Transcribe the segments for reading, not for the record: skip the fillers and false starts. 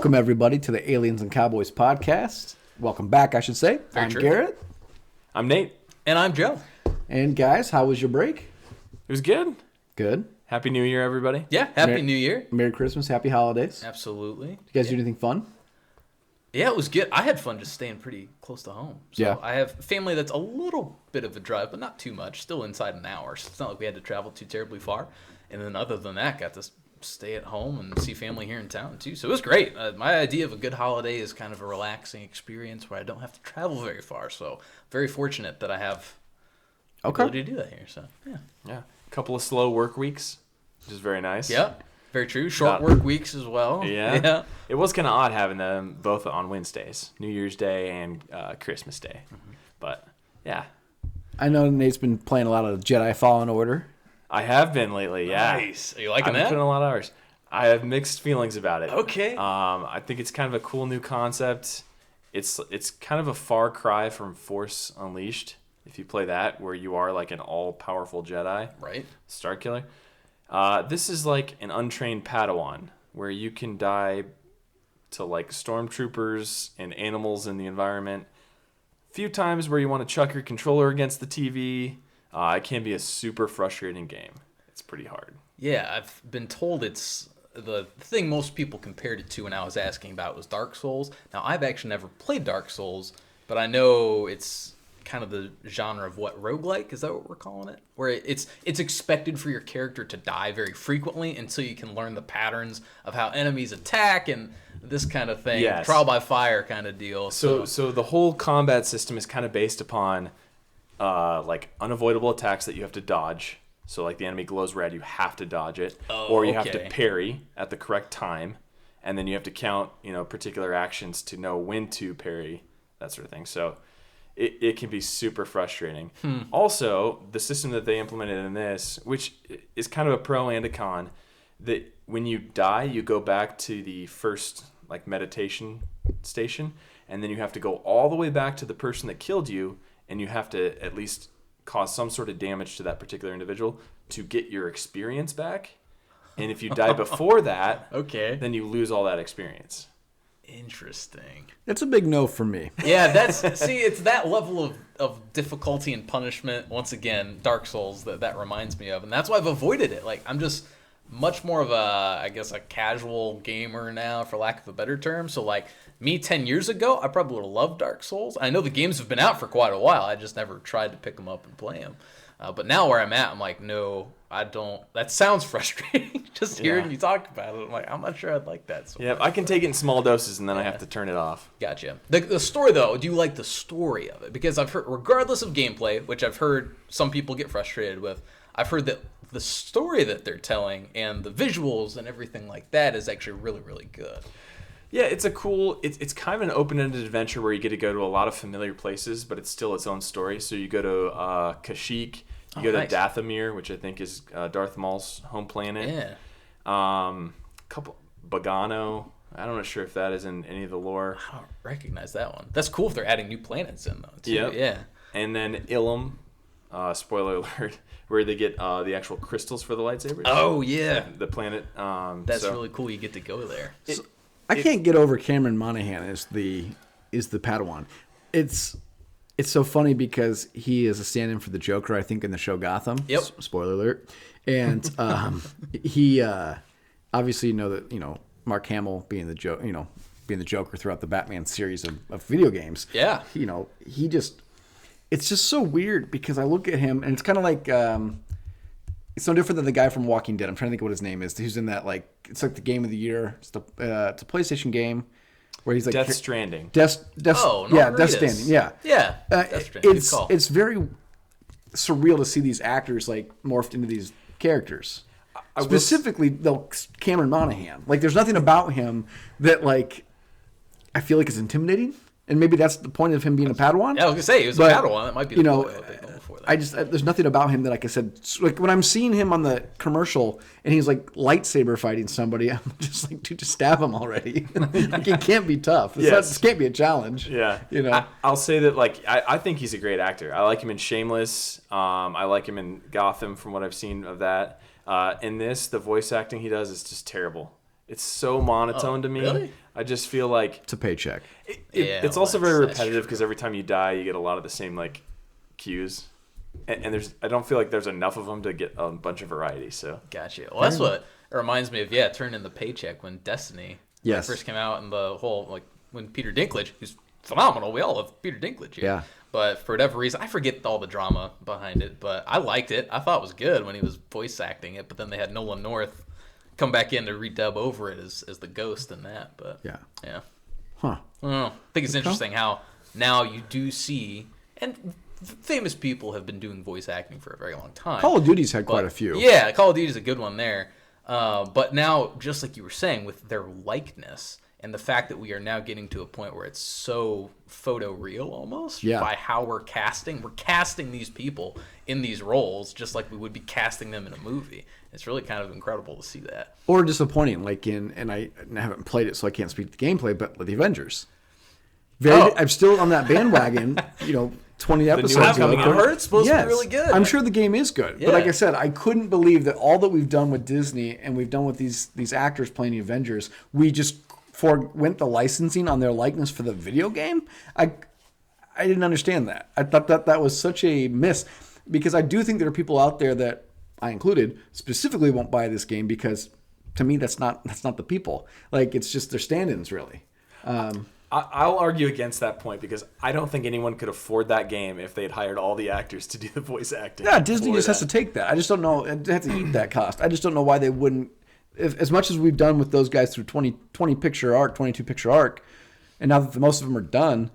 Welcome, everybody, to the Aliens and Cowboys podcast. Welcome back, I should say. Very I'm true. Garrett. I'm Nate. And I'm Joe. And guys, how was your break? It was good. Good. Happy New Year, everybody. Yeah, Happy New Year. Merry Christmas, Happy Holidays. Absolutely. You guys do anything fun? Yeah, it was good. I had fun just staying pretty close to home. So Yeah. I have family that's a little bit of a drive, but not too much. Still inside an hour. So it's not like we had to travel too terribly far. And then other than that, got to stay at home and see family here in town too. So it was great. My idea of a good holiday is kind of a relaxing experience where I don't have to travel very far. So very fortunate that I have the ability to do that here. So yeah. Yeah. A couple of slow work weeks, which is very nice. Yeah. Very true. Short work weeks as well. Yeah. Yeah. It was kind of odd having them both on Wednesdays, New Year's Day and Christmas Day. Mm-hmm. But yeah. I know Nate's been playing a lot of Jedi Fallen Order. I have been lately, yeah. Nice. Are you liking I've been that? putting a lot of hours. I have mixed feelings about it. Okay. I think it's kind of a cool new concept. It's kind of a far cry from Force Unleashed, if you play that, where you are like an all-powerful Jedi. Right. Starkiller. This is like an untrained Padawan, where you can die to like stormtroopers and animals in the environment. A few times where you want to chuck your controller against the TV. It can be a super frustrating game. It's pretty hard. Yeah, I've been told it's the thing most people compared it to when I was asking about was Dark Souls. Now, I've actually never played Dark Souls, but I know it's kind of the genre of what, roguelike? Is that what we're calling it? Where it's expected for your character to die very frequently until you can learn the patterns of how enemies attack and this kind of thing. Yes. Trial by fire kind of deal. So the whole combat system is kind of based upon like unavoidable attacks that you have to dodge. So like the enemy glows red, you have to dodge it, or you have to parry at the correct time, and then you have to count, particular actions to know when to parry, that sort of thing. So it can be super frustrating. Also, the system that they implemented in this, which is kind of a pro and a con, that when you die, you go back to the first like meditation station, and then you have to go all the way back to the person that killed you, and you have to at least cause some sort of damage to that particular individual to get your experience back. And if you die before that, then you lose all that experience. Interesting. It's a big no for me. Yeah, it's that level of difficulty and punishment. Once again, Dark Souls that reminds me of, and that's why I've avoided it. Like I'm just much more of a casual gamer now, for lack of a better term. So like me 10 years ago, I probably would have loved Dark Souls. I know the games have been out for quite a while. I just never tried to pick them up and play them. But now where I'm at, I'm like, no, I don't. That sounds frustrating. Just hearing you talk about it, I'm like, I'm not sure I'd like that. Yeah, I can take it in small doses and then I have to turn it off. Gotcha. The story, though, do you like the story of it? Because I've heard, regardless of gameplay, which I've heard some people get frustrated with, I've heard that the story that they're telling and the visuals and everything like that is actually really, really good. Yeah, it's it's kind of an open-ended adventure where you get to go to a lot of familiar places, but it's still its own story. So you go to Kashyyyk, you go to Dathomir, which I think is Darth Maul's home planet. Yeah. Couple Bogano. I'm not sure if that is in any of the lore. I don't recognize that one. That's cool if they're adding new planets in, though, too. Yep. Yeah. And then Ilum, spoiler alert, where they get the actual crystals for the lightsabers. Oh, yeah. The planet. That's really cool. You get to go there. I can't get over Cameron Monaghan as the Padawan. It's so funny because he is a stand-in for the Joker, I think, in the show Gotham. Yep. Spoiler alert. And he obviously that Mark Hamill being the Joker throughout the Batman series of video games. Yeah. It's just so weird because I look at him and it's kind of like it's no different than the guy from Walking Dead. I'm trying to think of what his name is. Who's in that, like, it's like the game of the year. It's a PlayStation game where he's like Death Stranding. Death Stranding. Yeah. Yeah. Death Stranding. Good call. It's very surreal to see these actors like morphed into these characters. Specifically, though, Cameron Monaghan. Like, there's nothing about him that, like, I feel like is intimidating. And maybe that's the point of him being a Padawan. Yeah, I was gonna say he was a Padawan. That might be the point of what they know before that. There's nothing about him that, like I said, like when I'm seeing him on the commercial and he's like lightsaber fighting somebody, I'm just like, dude, just stab him already. Like, it can't be tough. It can't be a challenge. Yeah, I'll say that, like, I think he's a great actor. I like him in Shameless. I like him in Gotham from what I've seen of that. In this, the voice acting he does is just terrible. It's so monotone to me. Really? I just feel like It's a paycheck. it's also very repetitive because every time you die, you get a lot of the same like cues, and I don't feel like there's enough of them to get a bunch of variety. So Gotcha. Well, that's what it reminds me of. Yeah, turning in the paycheck when Destiny first came out, and the whole like when Peter Dinklage, who's phenomenal. We all love Peter Dinklage. Yeah. But for whatever reason, I forget all the drama behind it. But I liked it. I thought it was good when he was voice acting it. But then they had Nolan North come back in to redub over it as the ghost in that. But yeah. Huh. I don't know. I think it's interesting how now you do see, and famous people have been doing voice acting for a very long time. Call of Duty's had quite a few. Yeah, Call of Duty's a good one there. But now, just like you were saying, with their likeness and the fact that we are now getting to a point where it's so photoreal almost by how we're casting these people in these roles just like we would be casting them in a movie. It's really kind of incredible to see that. Or disappointing, like and I haven't played it, so I can't speak to the gameplay, but with the Avengers. I'm still on that bandwagon, 20 episodes ago. I heard it's supposed to be really good. I'm sure the game is good. Yeah. But like I said, I couldn't believe that all that we've done with Disney and we've done with these actors playing the Avengers, we just forwent the licensing on their likeness for the video game. I didn't understand that. I thought that was such a miss, because I do think there are people out there that, I included, specifically won't buy this game because, to me, that's not the people. Like, it's just their stand-ins, really. I'll argue against that point because I don't think anyone could afford that game if they had hired all the actors to do the voice acting. Yeah, Disney just has to take that. I just don't know. They have to eat that cost. I just don't know why they wouldn't. As much as we've done with those guys through 22 picture arc, and now that most of them are done,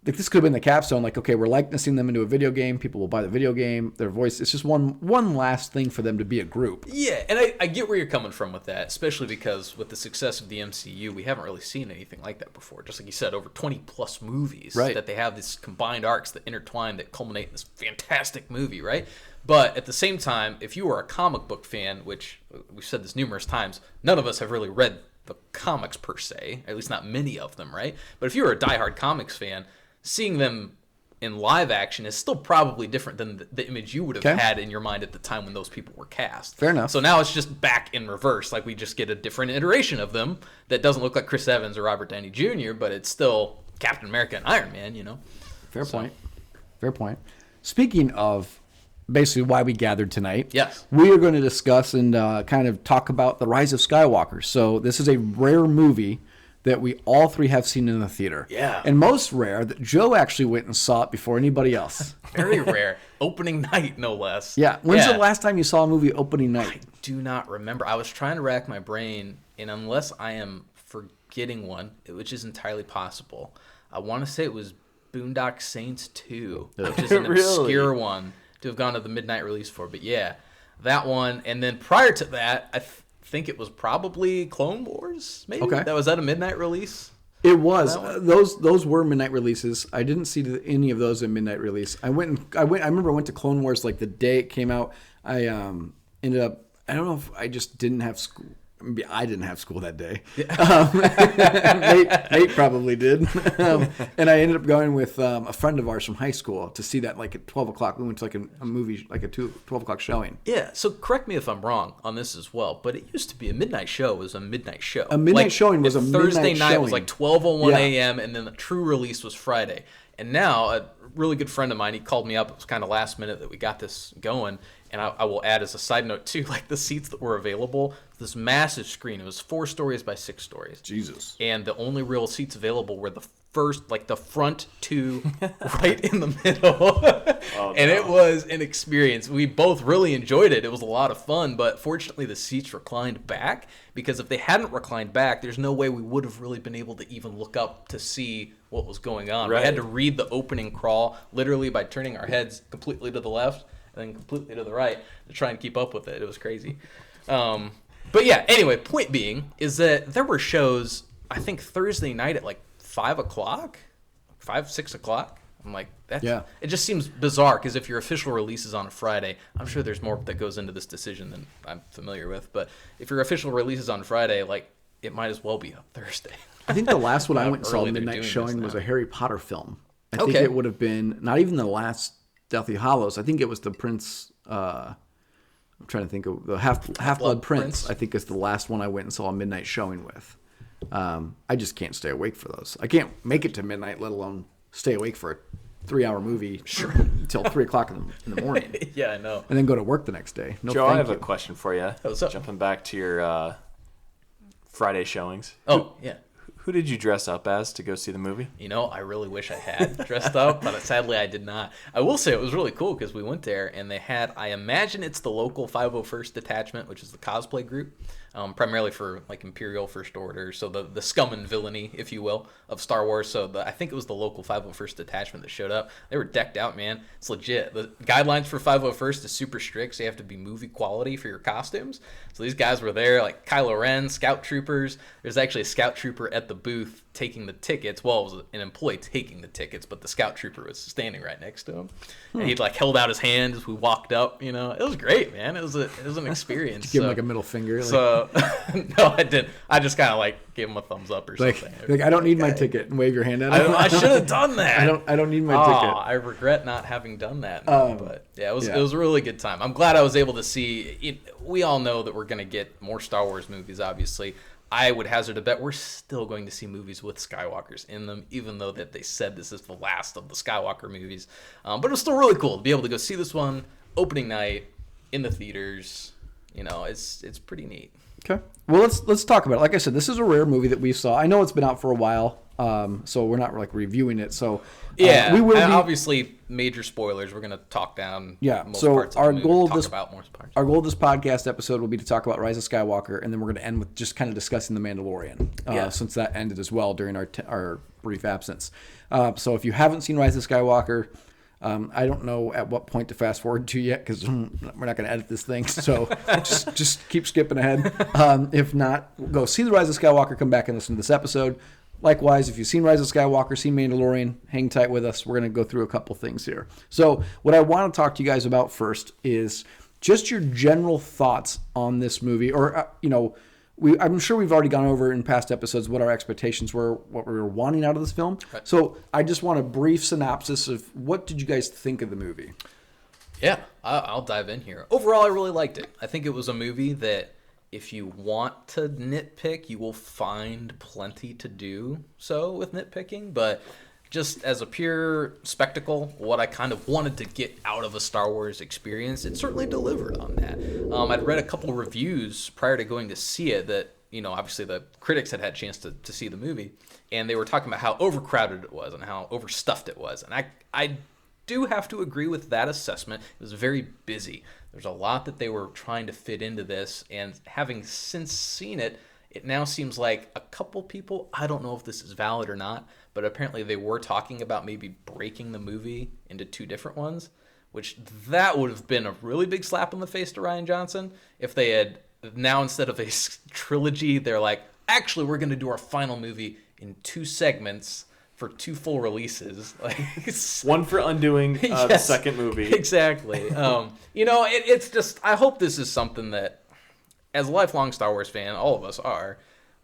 like this could have been the capstone. Like, okay, we're likenessing them into a video game. People will buy the video game. Their voice. It's just one last thing for them to be a group. Yeah, and I get where you're coming from with that, especially because with the success of the MCU, we haven't really seen anything like that before. Just like you said, over 20 plus movies that they have these combined arcs that intertwine that culminate in this fantastic movie, right? But at the same time, if you are a comic book fan, which we've said this numerous times, none of us have really read the comics per se, at least not many of them, right? But if you're a diehard comics fan, seeing them in live action is still probably different than the image you would have had in your mind at the time when those people were cast. Fair enough. So now it's just back in reverse. Like, we just get a different iteration of them that doesn't look like Chris Evans or Robert Downey Jr., but it's still Captain America and Iron Man, Fair point. Speaking of basically why we gathered tonight, yes, we are going to discuss and kind of talk about The Rise of Skywalker. So this is a rare movie that we all three have seen in the theater. Yeah. And most rare that Joe actually went and saw it before anybody else. Very rare. Opening night, no less. Yeah. When's the last time you saw a movie opening night? I do not remember. I was trying to rack my brain, and unless I am forgetting one, which is entirely possible, I want to say it was Boondock Saints 2, which is an obscure one to have gone to the midnight release for. But yeah, that one. And then prior to that, I think it was probably Clone Wars, maybe. Okay. Was that a midnight release? It was. Those were midnight releases. I didn't see any of those in midnight release. I remember I went to Clone Wars like the day it came out. I ended up, I don't know if I just didn't have school. Maybe I didn't have school that day. Nate probably did. And I ended up going with a friend of ours from high school to see that like at 12 o'clock. We went to like a movie, like a 12 o'clock showing. Yeah, so correct me if I'm wrong on this as well, but it used to be a midnight show was a midnight show. A midnight showing was a midnight showing. Thursday night was like 12:01 a.m. and then the true release was Friday. And now a really good friend of mine, he called me up. It was kind of last minute that we got this going. And I will add as a side note too, like the seats that were available, this massive screen. It was 4 stories by 6 stories. Jesus. And the only real seats available were the first, like the front 2 right in the middle. And it was an experience. We both really enjoyed it. It was a lot of fun, but fortunately the seats reclined back, because if they hadn't reclined back, there's no way we would have really been able to even look up to see what was going on. Right. We had to read the opening crawl literally by turning our heads completely to the left and then completely to the right to try and keep up with it. It was crazy. But yeah, anyway, point being is that there were shows, I think Thursday night at like 5 o'clock, 6 o'clock. I'm like, it just seems bizarre, because if your official release is on a Friday, I'm sure there's more that goes into this decision than I'm familiar with. But if your official release is on Friday, like, it might as well be a Thursday. I think the last one I went and saw midnight showing was a Harry Potter film. I think it would have been not even the last Deathly Hallows. I think it was the Prince. I'm trying to think of the Half-Blood Prince. I think is the last one I went and saw a midnight showing with. I just can't stay awake for those. I can't make it to midnight, let alone stay awake for a 3-hour movie until 3 o'clock in the morning. Yeah, I know. And then go to work the next day. No, Joe, I have a question for you. What's up? Jumping back to your Friday showings. Oh, yeah. Who did you dress up as to go see the movie? You know, I really wish I had dressed up, but sadly I did not. I will say it was really cool because we went there and they had, I imagine it's the local 501st Detachment, which is the cosplay group, primarily for like Imperial First Order, so the scum and villainy, if you will, of Star Wars. So I think it was the local 501st Detachment that showed up. They were decked out, man. It's legit. The guidelines for 501st is super strict, so you have to be movie quality for your costumes. So these guys were there, like Kylo Ren, Scout Troopers. There's actually a Scout Trooper at the booth taking the tickets. Well, it was an employee taking the tickets, but the Scout Trooper was standing right next to him. And he like held out his hand as we walked up. You know, it was great, man. It was an experience. Did you give him like a middle finger? So no, I didn't. I just kind of like gave him a thumbs up or something. Like I don't need my ticket, and wave your hand at him. I should have done that. I don't need my ticket. I regret not having done that. But yeah, it was a really good time. I'm glad I was able to see it. We all know that we're going to get more Star Wars movies, obviously. I would hazard a bet we're still going to see movies with Skywalkers in them, even though that they said this is the last of the Skywalker movies. But it was still really cool to be able to go see this one opening night in the theaters. You know, it's pretty neat. Okay. Well, let's talk about it. Like I said, this is a rare movie that we saw. I know it's been out for a while, so we're not like reviewing it. So yeah, we will be, obviously major spoilers. We're going to talk down. Most parts of our the movie, goal Our goal of this podcast episode will be to talk about Rise of Skywalker, and then we're going to end with just kind of discussing the Mandalorian, since that ended as well during our brief absence. So if you haven't seen Rise of Skywalker, I don't know at what point to fast forward to yet because we're not going to edit this thing. So just keep skipping ahead. If not, go see the Rise of Skywalker. Come back and listen to this episode. Likewise, if you've seen Rise of Skywalker, seen Mandalorian, hang tight with us. We're going to go through a couple things here. So what I want to talk to you guys about first is just your general thoughts on this movie. Or, I'm sure we've already gone over in past episodes what our expectations were, what we were wanting out of this film. Right. So I just want a brief synopsis of what did you guys think of the movie? Yeah, I'll dive in here. Overall, I really liked it. I think it was a movie that if you want to nitpick, you will find plenty to do so with nitpicking. But just as a pure spectacle, what I kind of wanted to get out of a Star Wars experience, it certainly delivered on that. I'd read a couple reviews prior to going to see it that, obviously the critics had a chance to see the movie, and they were talking about how overcrowded it was and how overstuffed it was. And I do have to agree with that assessment. It was very busy. There's a lot that they were trying to fit into this, and having since seen it, it now seems like a couple people, I don't know if this is valid or not, but apparently they were talking about maybe breaking the movie into two different ones, which that would have been a really big slap in the face to Rian Johnson if they had now, instead of a trilogy, they're like, actually, we're going to do our final movie in 2 segments for 2 full releases. Like one for undoing the second movie. Exactly. It's just, I hope this is something that, as a lifelong Star Wars fan, all of us are,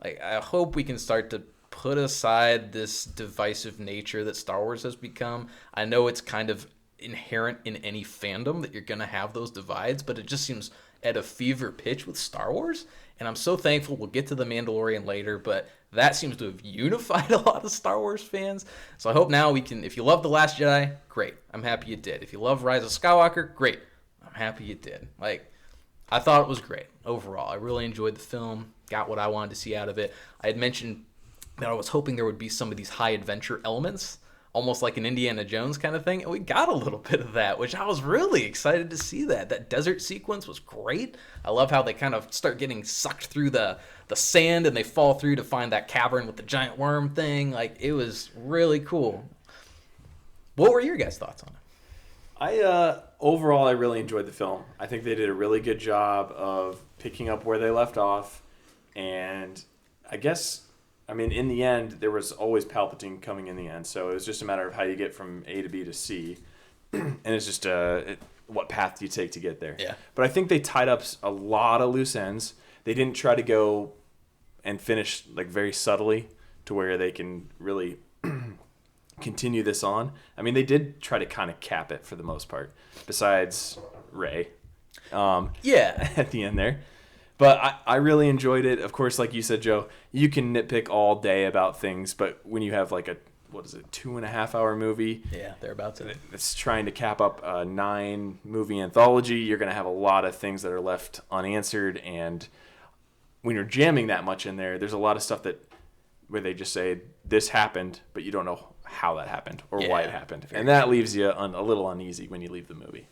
like, I hope we can start to put aside this divisive nature that Star Wars has become. I know it's kind of inherent in any fandom that you're going to have those divides, but it just seems at a fever pitch with Star Wars. And I'm so thankful. We'll get to the Mandalorian later, but that seems to have unified a lot of Star Wars fans. So I hope now we can, if you love The Last Jedi, great. I'm happy you did. If you love Rise of Skywalker, great. I'm happy you did. Like, I thought it was great overall. I really enjoyed the film, got what I wanted to see out of it. I had mentioned that I was hoping there would be some of these high adventure elements, almost like an Indiana Jones kind of thing, and we got a little bit of that, which I was really excited to see that. That desert sequence was great. I love how they kind of start getting sucked through the sand and they fall through to find that cavern with the giant worm thing. Like, it was really cool. What were your guys' thoughts on it? Overall, I really enjoyed the film. I think they did a really good job of picking up where they left off, and I guess, in the end, there was always Palpatine coming in the end, so it was just a matter of how you get from A to B to C, and it's just what path do you take to get there. Yeah. But I think they tied up a lot of loose ends. They didn't try to go and finish like very subtly to where they can really continue this on. They did try to kind of cap it for the most part, besides Rey. At the end there. But I really enjoyed it. Of course, like you said, Joe, you can nitpick all day about things, but when you have like a 2.5-hour movie? Yeah, thereabouts. It's trying to cap up a 9-movie anthology. You're going to have a lot of things that are left unanswered, and when you're jamming that much in there, there's a lot of stuff where they just say this happened, but you don't know how that happened or why it happened, and that leaves you a little uneasy when you leave the movie.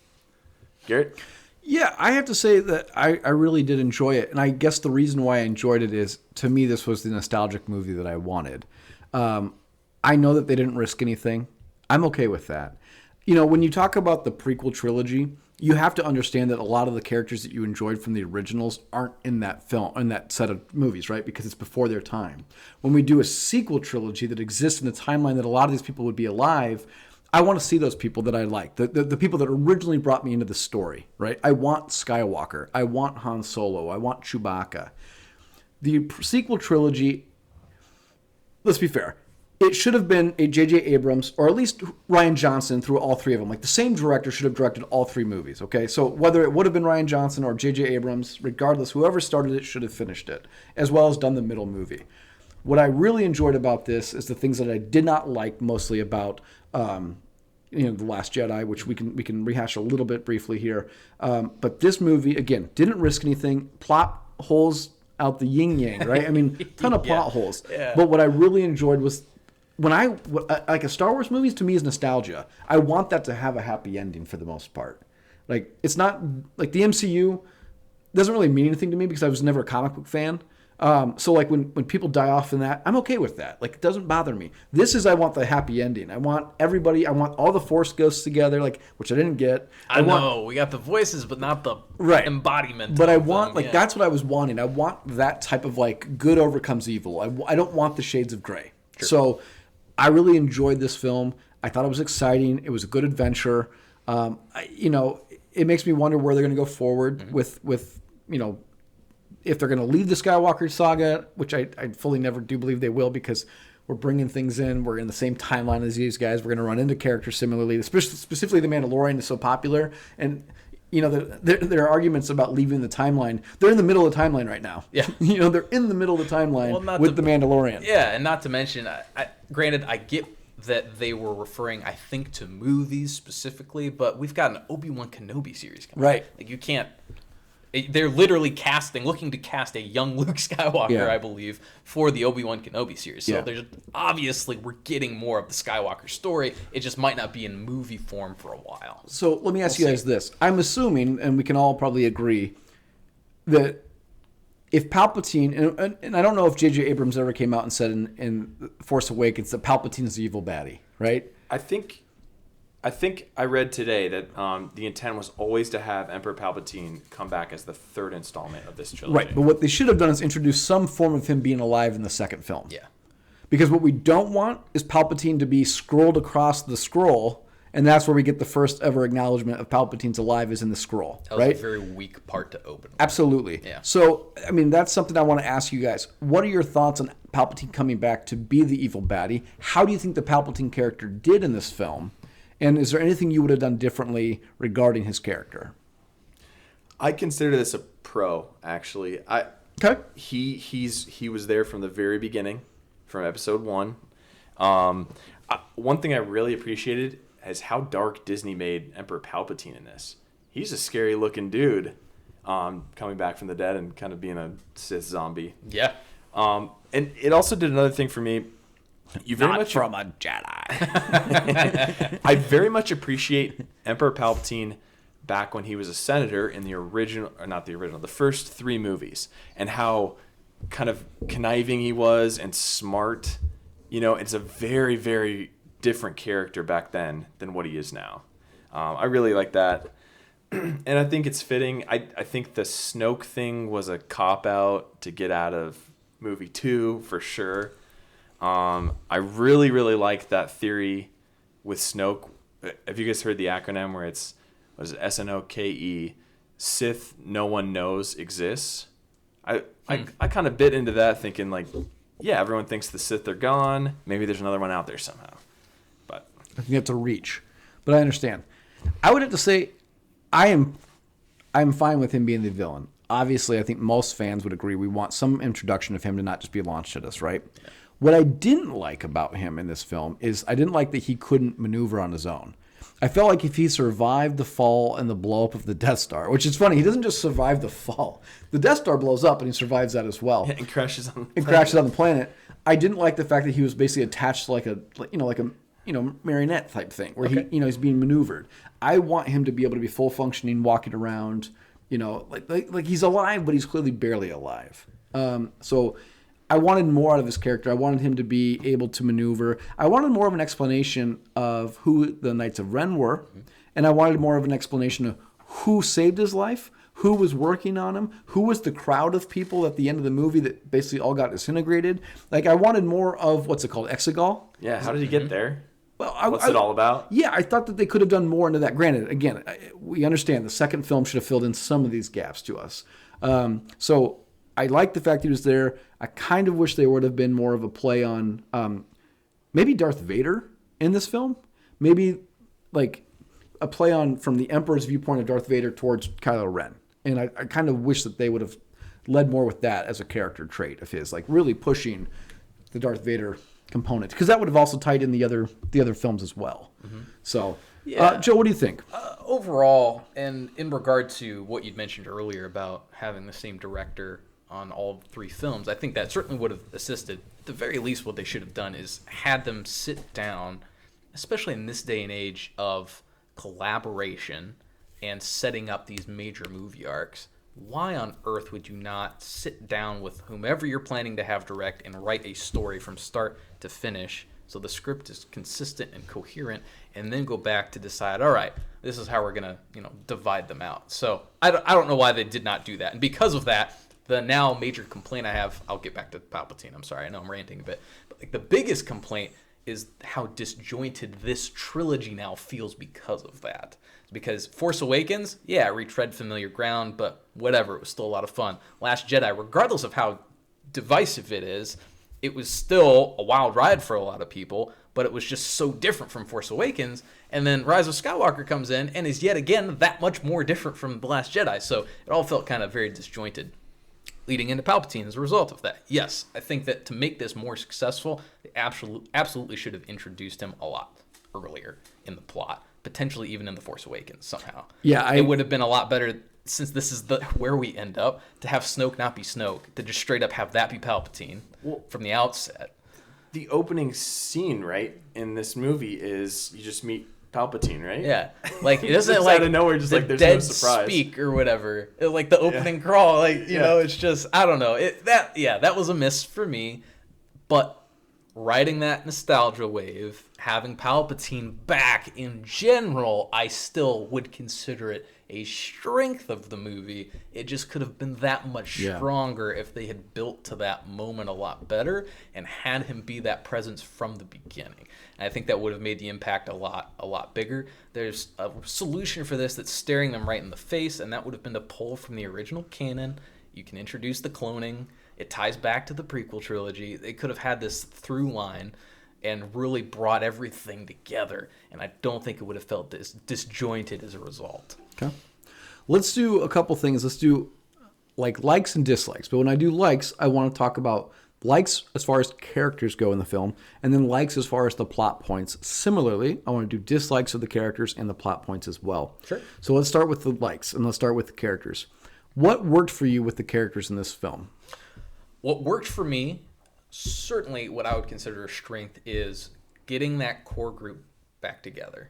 Garrett? Yeah, I have to say that I really did enjoy it, and I guess the reason why I enjoyed it is, to me, this was the nostalgic movie that I wanted. I know that they didn't risk anything. I'm okay with that. You know, when you talk about the prequel trilogy, you have to understand that a lot of the characters that you enjoyed from the originals aren't in that film, in that set of movies, right? Because it's before their time. When we do a sequel trilogy that exists in the timeline that a lot of these people would be alive, I want to see those people that I like, the people that originally brought me into the story, right? I want Skywalker. I want Han Solo. I want Chewbacca. The sequel trilogy, let's be fair, it should have been a J.J. Abrams, or at least Rian Johnson through all three of them. Like, the same director should have directed all three movies, okay? So whether it would have been Rian Johnson or J.J. Abrams, regardless, whoever started it should have finished it, as well as done the middle movie. What I really enjoyed about this is the things that I did not like mostly about The Last Jedi, which we can rehash a little bit briefly here. But this movie, again, didn't risk anything. Plot holes out the yin-yang, right? I mean, ton of plot holes. Yeah. But what I really enjoyed was, like a Star Wars movies to me is nostalgia. I want that to have a happy ending for the most part. Like, it's not like the MCU doesn't really mean anything to me because I was never a comic book fan. So like when people die off in that, I'm okay with that. Like, it doesn't bother me. This is, I want the happy ending. I want all the Force ghosts together, like, which I didn't get. I know we got the voices, but not the embodiment. But I want that's what I was wanting. I want that type of like good overcomes evil. I don't want the shades of gray. Sure. So I really enjoyed this film. I thought it was exciting. It was a good adventure. It makes me wonder where they're going to go forward with if they're going to leave the Skywalker saga, which I fully never do believe they will, because we're bringing things in. We're in the same timeline as these guys. We're going to run into characters similarly. Specifically, the Mandalorian is so popular, and there are arguments about leaving the timeline. They're in the middle of the timeline right now. Yeah, they're in the middle of the timeline with the Mandalorian. Yeah, and not to mention, granted, I get that they were referring, I think, to movies specifically, but we've got an Obi-Wan Kenobi series coming. Right. Like, you can't. They're literally looking to cast a young Luke Skywalker, I believe, for the Obi-Wan Kenobi series. So there's obviously we're getting more of the Skywalker story. It just might not be in movie form for a while. So let me ask you guys this. I'm assuming, and we can all probably agree, that if Palpatine, and I don't know if J.J. Abrams ever came out and said in Force Awakens that Palpatine is the evil baddie, right? I think I read today that the intent was always to have Emperor Palpatine come back as the third installment of this trilogy. Right, but what they should have done is introduce some form of him being alive in the second film. Yeah. Because what we don't want is Palpatine to be scrolled across the scroll, and that's where we get the first ever acknowledgement of Palpatine's alive is in the scroll. That was a very weak part to open with. Absolutely. Yeah. So, I mean, that's something I want to ask you guys. What are your thoughts on Palpatine coming back to be the evil baddie? How do you think the Palpatine character did in this film? And is there anything you would have done differently regarding his character? I consider this a pro, actually. Okay. He was there from the very beginning, from episode 1. One thing I really appreciated is how dark Disney made Emperor Palpatine in this. He's a scary looking dude, coming back from the dead and kind of being a Sith zombie. Yeah. And it also did another thing for me. From a Jedi. I very much appreciate Emperor Palpatine back when he was a senator in the first 3 movies, and how kind of conniving he was and smart. It's a very, very different character back then than what he is now. I really like that. And I think it's fitting. I think the Snoke thing was a cop-out to get out of movie 2 for sure. I really, really like that theory with Snoke. Have you guys heard the acronym where it's SNOKE? Sith no one knows exists. I kind of bit into that thinking like, yeah, everyone thinks the Sith are gone. Maybe there's another one out there somehow. But I think that's a reach. But I understand. I would have to say I am I'm fine with him being the villain. Obviously, I think most fans would agree we want some introduction of him to not just be launched at us, right? Yeah. What I didn't like about him in this film is I didn't like that he couldn't maneuver on his own. I felt like if he survived the fall and the blow up of the Death Star, which is funny, he doesn't just survive the fall. The Death Star blows up and he survives that as well. Yeah, and crashes on the planet. I didn't like the fact that he was basically attached to like a marionette type thing where he's being maneuvered. I want him to be able to be full functioning, walking around, like he's alive, but he's clearly barely alive. So I wanted more out of his character. I wanted him to be able to maneuver. I wanted more of an explanation of who the Knights of Ren were, and I wanted more of an explanation of who saved his life, who was working on him, who was the crowd of people at the end of the movie that basically all got disintegrated. Like, I wanted more of, what's it called, Exegol? Yeah, how did he get there? Well, what's it all about? Yeah, I thought that they could have done more into that. Granted, again, we understand the second film should have filled in some of these gaps to us. So I like the fact he was there. I kind of wish there would have been more of a play on maybe Darth Vader in this film. Maybe like a play on from the Emperor's viewpoint of Darth Vader towards Kylo Ren. And I kind of wish that they would have led more with that as a character trait of his, like really pushing the Darth Vader component, because that would have also tied in the other films as well. Mm-hmm. So, yeah. Joe, what do you think? Overall, and in regard to what you'd mentioned earlier about having the same director on all three films, I think that certainly would have assisted. At the very least, what they should have done is had them sit down, especially in this day and age of collaboration and setting up these major movie arcs. Why on earth would you not sit down with whomever you're planning to have direct and write a story from start to finish so the script is consistent and coherent, and then go back to decide, all right, this is how we're going to, divide them out. So I don't know why they did not do that. And because of that, the now major complaint I have, I'll get back to Palpatine. I'm sorry, I know I'm ranting a bit. But like the biggest complaint is how disjointed this trilogy now feels because of that. Because Force Awakens, yeah, retread familiar ground, but whatever, it was still a lot of fun. Last Jedi, regardless of how divisive it is, it was still a wild ride for a lot of people, but it was just so different from Force Awakens. And then Rise of Skywalker comes in and is yet again that much more different from The Last Jedi. So it all felt kind of very disjointed, leading into Palpatine as a result of that. Yes, I think that to make this more successful, they absolutely should have introduced him a lot earlier in the plot. Potentially even in The Force Awakens somehow. Yeah, it would have been a lot better, since this is where we end up, to have Snoke not be Snoke, to just straight up have that be Palpatine from the outset. The opening scene, right, in this movie is you just meet Palpatine, right? Yeah, like it doesn't like out of nowhere, just the like there's dead no surprise. Speak or whatever, like the opening crawl, like you know, it's just I don't know. That was a miss for me, but riding that nostalgia wave, having Palpatine back in general, I still would consider it a strength of the movie. It just could have been that much stronger if they had built to that moment a lot better and had him be that presence from the beginning. And I think that would have made the impact a lot bigger. There's a solution for this that's staring them right in the face, and that would have been to pull from the original canon. You can introduce the cloning. It ties back to the prequel trilogy. They could have had this through line and really brought everything together, and I don't think it would have felt disjointed as a result. Okay. Let's do a couple things. Let's do likes and dislikes. But when I do likes, I want to talk about likes as far as characters go in the film, and then likes as far as the plot points. Similarly, I want to do dislikes of the characters and the plot points as well. Sure. So let's start with the likes, and let's start with the characters. What worked for you with the characters in this film? What worked for me, certainly what I would consider a strength, is getting that core group back together.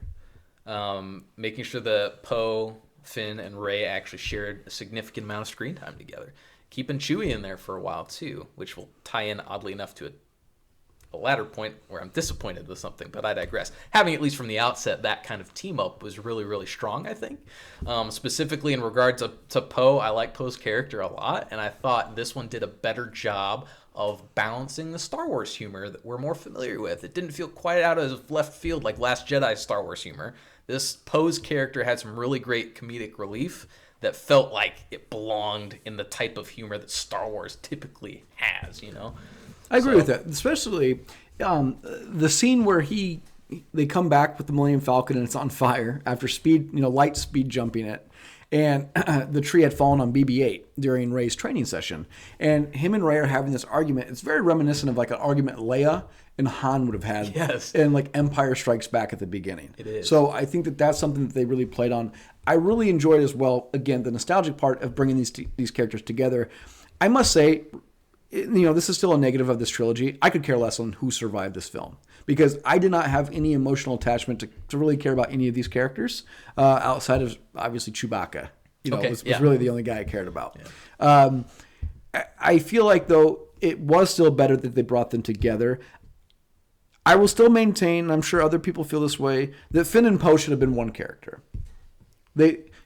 Making sure that Poe, Finn, and Rey actually shared a significant amount of screen time together. Keeping Chewie in there for a while, too, which will tie in, oddly enough, to a latter point where I'm disappointed with something, but I digress. Having, at least from the outset, that kind of team-up was really, really strong, I think. Specifically in regard to Poe, I like Poe's character a lot, and I thought this one did a better job of balancing the Star Wars humor that we're more familiar with. It didn't feel quite out of left field like Last Jedi Star Wars humor. This Poe's character had some really great comedic relief that felt like it belonged in the type of humor that Star Wars typically has, I agree with that, especially the scene where they come back with the Millennium Falcon and it's on fire after light speed jumping it. and the tree had fallen on BB-8 during Rey's training session. And him and Rey are having this argument. It's very reminiscent of like an argument Leia and Han would have had in like Empire Strikes Back at the beginning. It is. So I think that that's something that they really played on. I really enjoyed as well, again, the nostalgic part of bringing these characters together. I must say, this is still a negative of this trilogy. I could care less on who survived this film because I did not have any emotional attachment to really care about any of these characters outside of, obviously, Chewbacca. Was really the only guy I cared about. Yeah. I feel like, though, it was still better that they brought them together. I will still maintain, and I'm sure other people feel this way, that Finn and Poe should have been one character.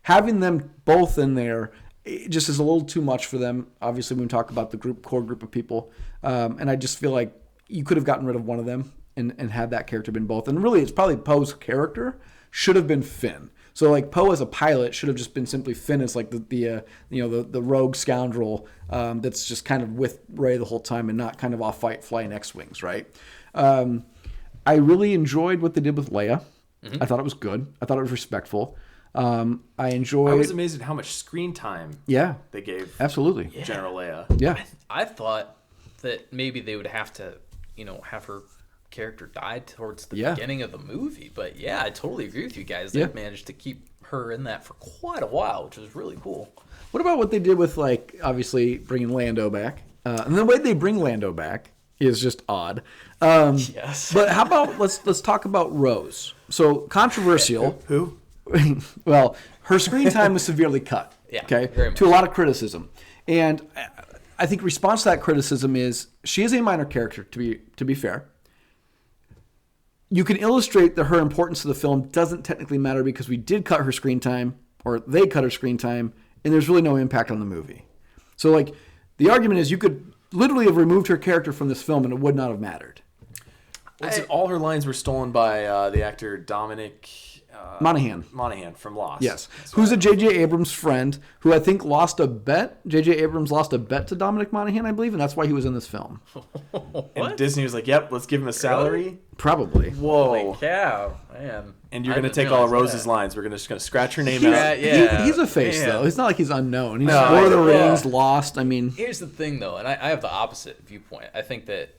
Having them both in there, it just is a little too much for them. Obviously, when we talk about the core group of people, and I just feel like you could have gotten rid of one of them and had that character been both. And really, it's probably Poe's character should have been Finn. So like Poe as a pilot should have just been simply Finn as like the rogue scoundrel that's just kind of with Rey the whole time and not kind of off flying X-wings, right? I really enjoyed what they did with Leia. Mm-hmm. I thought it was good. I thought it was respectful. I was amazed at how much screen time they gave absolutely General Leia. Yeah. I thought that maybe they would have to, have her character die towards the beginning of the movie. But I totally agree with you guys. They've managed to keep her in that for quite a while, which is really cool. What about what they did with, like, obviously bringing Lando back? And the way they bring Lando back is just odd. Yes. But how about let's talk about Rose. So controversial. Who? Well, her screen time was severely cut. Yeah. Okay. Very much. To a lot of criticism, and I think response to that criticism is she is a minor character. To be fair, you can illustrate that her importance to the film doesn't technically matter because we did cut her screen time, or they cut her screen time, and there's really no impact on the movie. So, like, the argument is you could literally have removed her character from this film and it would not have mattered. All her lines were stolen by the actor Dominic Monaghan from Lost. Yes. Who's a J.J. Abrams friend who I think lost a bet. J.J. Abrams lost a bet to Dominic Monaghan, I believe, and that's why he was in this film. And Disney was like, yep, let's give him a salary. Really? Probably. Whoa. Holy cow, man. And you're going to take all of Rose's lines. We're just going to scratch her name out. He's a face, though. It's not like he's unknown. He's Lord of the Rings, Lost. I mean. Here's the thing, though, and I have the opposite viewpoint. I think that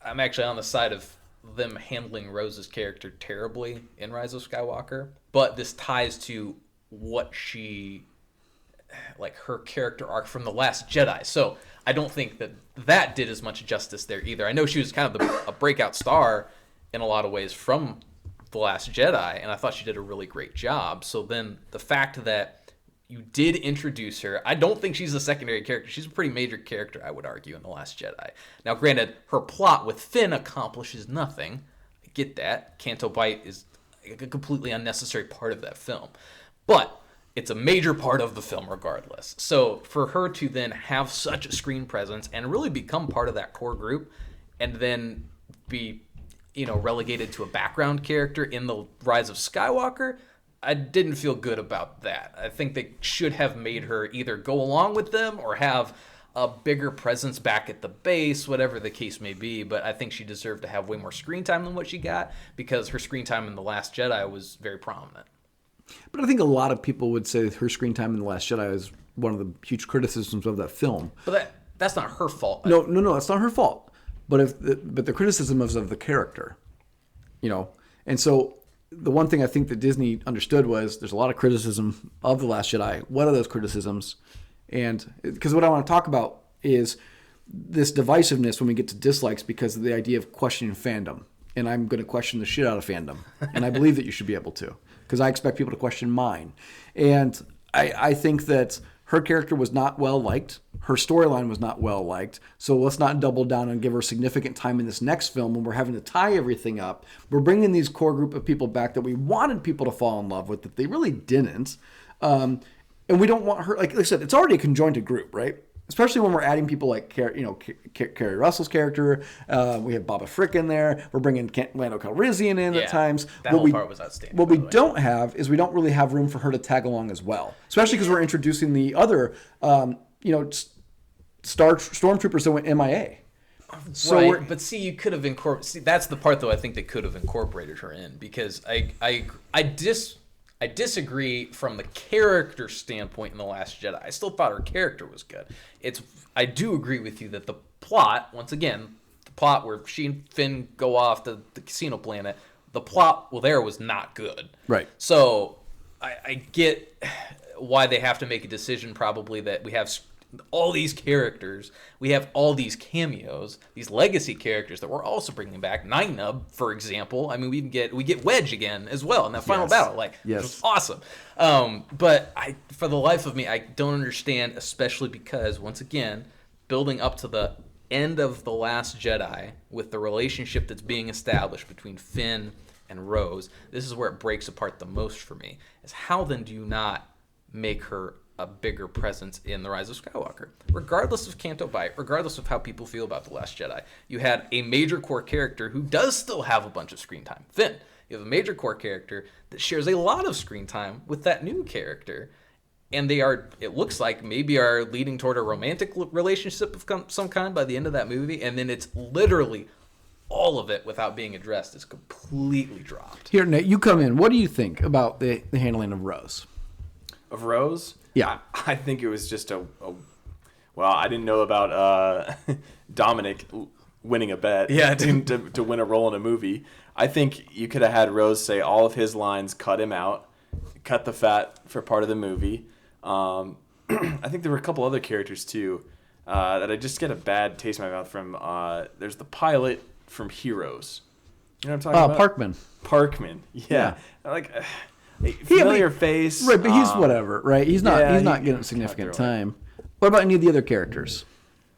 I'm actually on the side of them handling Rose's character terribly in Rise of Skywalker, but this ties to what her character arc from The Last Jedi. So I don't think that did as much justice there either. I know she was kind of a breakout star in a lot of ways from The Last Jedi, and I thought she did a really great job. So then the fact that you did introduce her, I don't think she's a secondary character. She's a pretty major character, I would argue, in The Last Jedi. Now, granted, her plot with Finn accomplishes nothing. I get that. Canto Bight is a completely unnecessary part of that film. But it's a major part of the film regardless. So for her to then have such a screen presence and really become part of that core group and then be, relegated to a background character in The Rise of Skywalker, I didn't feel good about that. I think they should have made her either go along with them or have a bigger presence back at the base, whatever the case may be. But I think she deserved to have way more screen time than what she got because her screen time in The Last Jedi was very prominent. But I think a lot of people would say that her screen time in The Last Jedi is one of the huge criticisms of that film. But that's not her fault. No, that's not her fault. But the criticism is of the character, and so. The one thing I think that Disney understood was there's a lot of criticism of The Last Jedi. What are those criticisms? And because what I want to talk about is this divisiveness when we get to dislikes because of the idea of questioning fandom. And I'm going to question the shit out of fandom. And I believe that you should be able to because I expect people to question mine. And I think that her character was not well liked. Her storyline was not well liked. So let's not double down and give her significant time in this next film when we're having to tie everything up. We're bringing these core group of people back that we wanted people to fall in love with that they really didn't. And we don't want her, like I said, it's already a conjoined group, right? Especially when we're adding people like Kerry Russell's character. We have Boba Frick in there. We're bringing Lando Calrissian in at times. That whole part was outstanding. What we don't have is we don't really have room for her to tag along as well. Especially because we're introducing the other, stormtroopers that went MIA. So right, but see, you could have incorporated. See, that's the part though. I think they could have incorporated her in because I I disagree from the character standpoint in The Last Jedi. I still thought her character was good. I do agree with you that the plot, once again, the plot where she and Finn go off the casino planet, the plot there was not good. Right. So I get why they have to make a decision probably that we have all these characters, we have all these cameos, these legacy characters that we're also bringing back. Nine Nub, for example. I mean, we get Wedge again as well in that final battle. Like, it was awesome. But for the life of me, I don't understand, especially because, once again, building up to the end of The Last Jedi with the relationship that's being established between Finn and Rose, this is where it breaks apart the most for me. Is how then do you not make her a bigger presence in The Rise of Skywalker? Regardless of Canto Bight, regardless of how people feel about The Last Jedi, you had a major core character who does still have a bunch of screen time. Finn. You have a major core character that shares a lot of screen time with that new character. And they are, it looks like, maybe are leading toward a romantic relationship of some kind by the end of that movie. And then it's literally all of it, without being addressed, is completely dropped. Here, Nate, you come in. What do you think about the handling of Rose? Of Rose? Yeah. I think it was just well, I didn't know about Dominic winning a bet to win a role in a movie. I think you could have had Rose say all of his lines, cut him out, cut the fat for part of the movie. I think there were a couple other characters, too, that I just get a bad taste in my mouth from. There's the pilot from Heroes. You know what I'm talking about? Parkman. Yeah. Like... familiar face, right? But he's whatever, right? He's not getting significant time. What about any of the other characters?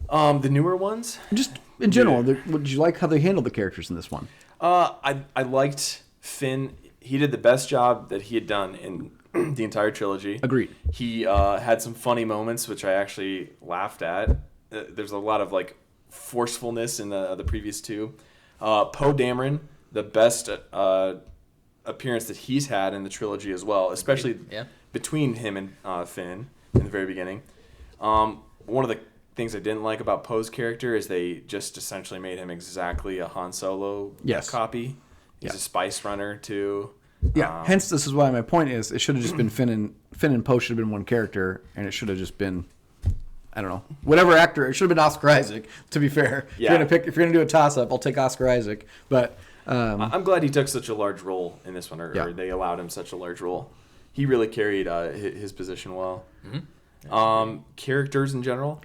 The newer ones, just in general. Did you like how they handled the characters in this one? I liked Finn. He did the best job that he had done in the entire trilogy. Agreed. He had some funny moments, which I actually laughed at. There's a lot of like forcefulness in the previous two. Poe Dameron, the best appearance that he's had in the trilogy as well, especially between him and Finn in the very beginning. One of the things I didn't like about Poe's character is they just essentially made him exactly a Han Solo copy. He's a spice runner too. Yeah. Hence, this is why my point is it should have just been Finn and Poe should have been one character, and it should have just been, I don't know, whatever actor. It should have been Oscar Isaac. To be fair, if you're gonna do a toss up, I'll take Oscar Isaac. But I'm glad he took such a large role in this one, or they allowed him such a large role. He really carried his position well. Mm-hmm. Characters in general.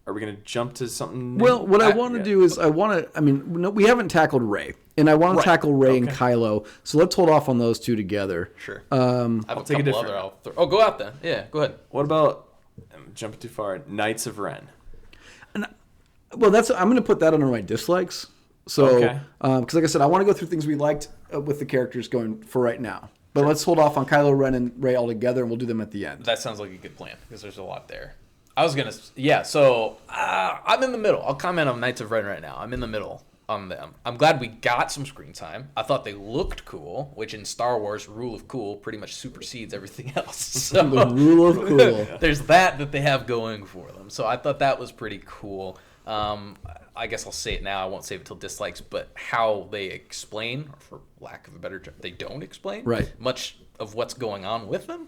Are we going to jump to something? Well, what I want to do is we haven't tackled Rey, and I want to tackle Rey and Kylo. So let's hold off on those two together. Sure. I'll take a different. Go out then. Yeah, go ahead. What about? I'm jumping too far. Knights of Ren. Well, I'm going to put that under my dislikes. So, because like I said, I want to go through things we liked with the characters going for right now. But let's hold off on Kylo Ren and Rey all together, and we'll do them at the end. That sounds like a good plan because there's a lot there. I was going to... so I'm in the middle. I'll comment on Knights of Ren right now. I'm in the middle on them. I'm glad we got some screen time. I thought they looked cool, which in Star Wars, rule of cool pretty much supersedes everything else. So, the rule of cool. There's that they have going for them. So I thought that was pretty cool. I guess I'll say it now. I won't save it till dislikes, but how they explain, or for lack of a better term, they don't explain much of what's going on with them.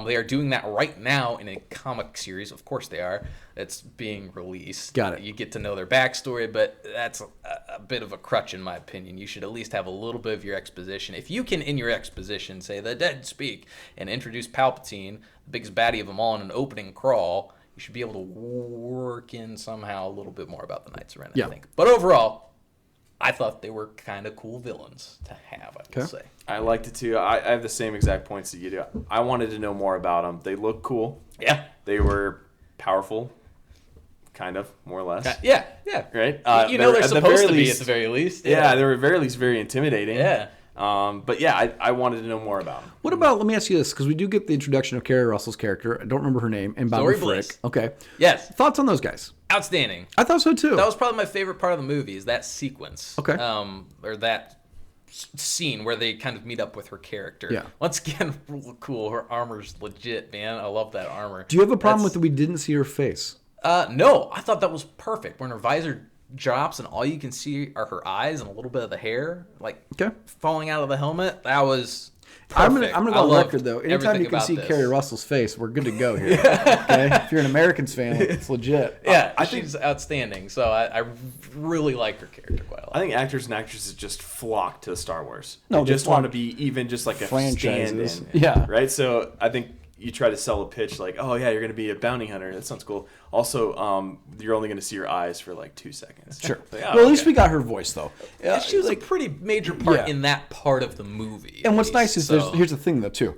They are doing that right now in a comic series. Of course they are. It's being released. Got it. You get to know their backstory, but that's a bit of a crutch in my opinion. You should at least have a little bit of your exposition. If you can, in your exposition, say the dead speak and introduce Palpatine, the biggest baddie of them all, in an opening crawl, you should be able to work in somehow a little bit more about the Knights of Ren, I think. But overall, I thought they were kind of cool villains to have, I would say. I liked it too. I have the same exact points that you do. I wanted to know more about them. They look cool. Yeah. They were powerful, kind of, more or less. Yeah. Right? They're supposed to be at the very least. Yeah, they were at the very least very intimidating. Yeah. But yeah, I wanted to know more about them. What about, let me ask you this, because we do get the introduction of Kerry Russell's character. I don't remember her name. And Bobby Frick. Okay. Yes. Thoughts on those guys? Outstanding. I thought so too. That was probably my favorite part of the movie, is that sequence. Okay. Or that scene where they kind of meet up with her character. Yeah. Once again, cool. Her armor's legit, man. I love that armor. Do you have a problem with that we didn't see her face? No. I thought that was perfect. When her visor drops and all you can see are her eyes and a little bit of the hair falling out of the helmet. That was I'm gonna go on love record though. Anytime everything you can about see this. Carrie Russell's face, we're good to go here. Okay, if you're an Americans fan, it's legit. Yeah, I think she's outstanding. So I really like her character quite a lot. I think actors and actresses just flock to Star Wars. No, they just want to be even just like a franchises. stand-in. Yeah. Right? So I think you try to sell a pitch like, oh, yeah, you're going to be a bounty hunter. That sounds cool. Also, you're only going to see your eyes for like 2 seconds. Sure. Like, Well, at least we got her voice though. And she was a pretty major part in that part of the movie. And what's nice is here's the thing though too.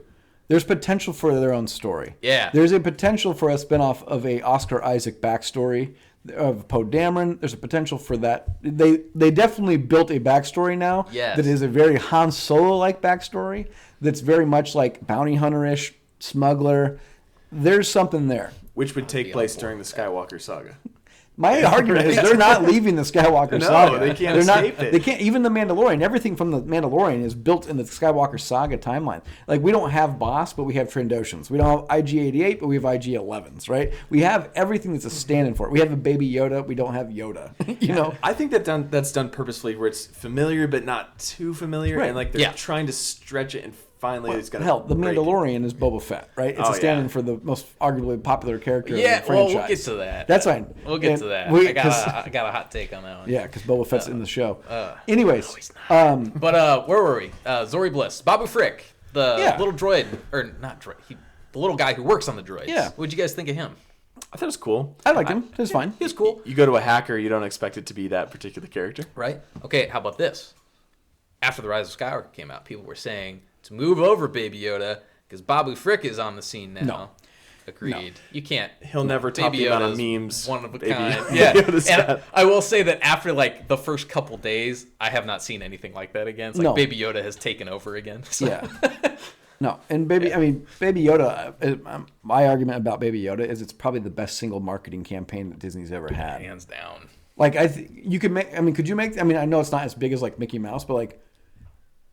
There's potential for their own story. Yeah. There's a potential for a spinoff of a Oscar Isaac backstory of Poe Dameron. There's a potential for that. They definitely built a backstory now that is a very Han Solo-like backstory that's very much like bounty hunter-ish, smuggler. There's something there. Which would take place during the Skywalker saga. My argument is they're not leaving the Skywalker saga. They can't escape it. They can't. Even the Mandalorian, everything from the Mandalorian is built in the Skywalker saga timeline. Like, we don't have Boss, but we have Trandoshans. We don't have IG-88, but we have IG-11s, right? We have everything that's a stand-in for it. We have a baby Yoda. We don't have Yoda. You know? I think that's done purposefully, where it's familiar but not too familiar, Right. and like they're trying to stretch it, and finally it's gonna. Hell, the break. Mandalorian is Boba Fett, right? It's a stand-in for the most arguably popular character in the franchise. Well, we'll get to that. That's fine. We'll get to that. I got a hot take on that one. Yeah, because Boba Fett's in the show. Anyways, but where were we? Zori Bliss, Babu Frick, the little droid, or not droid, the little guy who works on the droids. Yeah. What'd you guys think of him? I thought it was cool. I liked him. It was fine. He was cool. You go to a hacker, you don't expect it to be that particular character. Right? Okay, how about this? After The Rise of Skywalker came out, people were saying to move over Baby Yoda because Babu Frick is on the scene now. No. Agreed. No. You can't. He'll never top the amount of memes. One of a Baby kind. Yeah. Yoda's And got. I will say that after like the first couple days, I have not seen anything like that again. It's like Baby Yoda has taken over again. So. Yeah. No, and Baby Yoda, my argument about Baby Yoda is it's probably the best single marketing campaign that Disney's ever had. Hands down. Like, you could make, could you make, I know it's not as big as like Mickey Mouse, but like,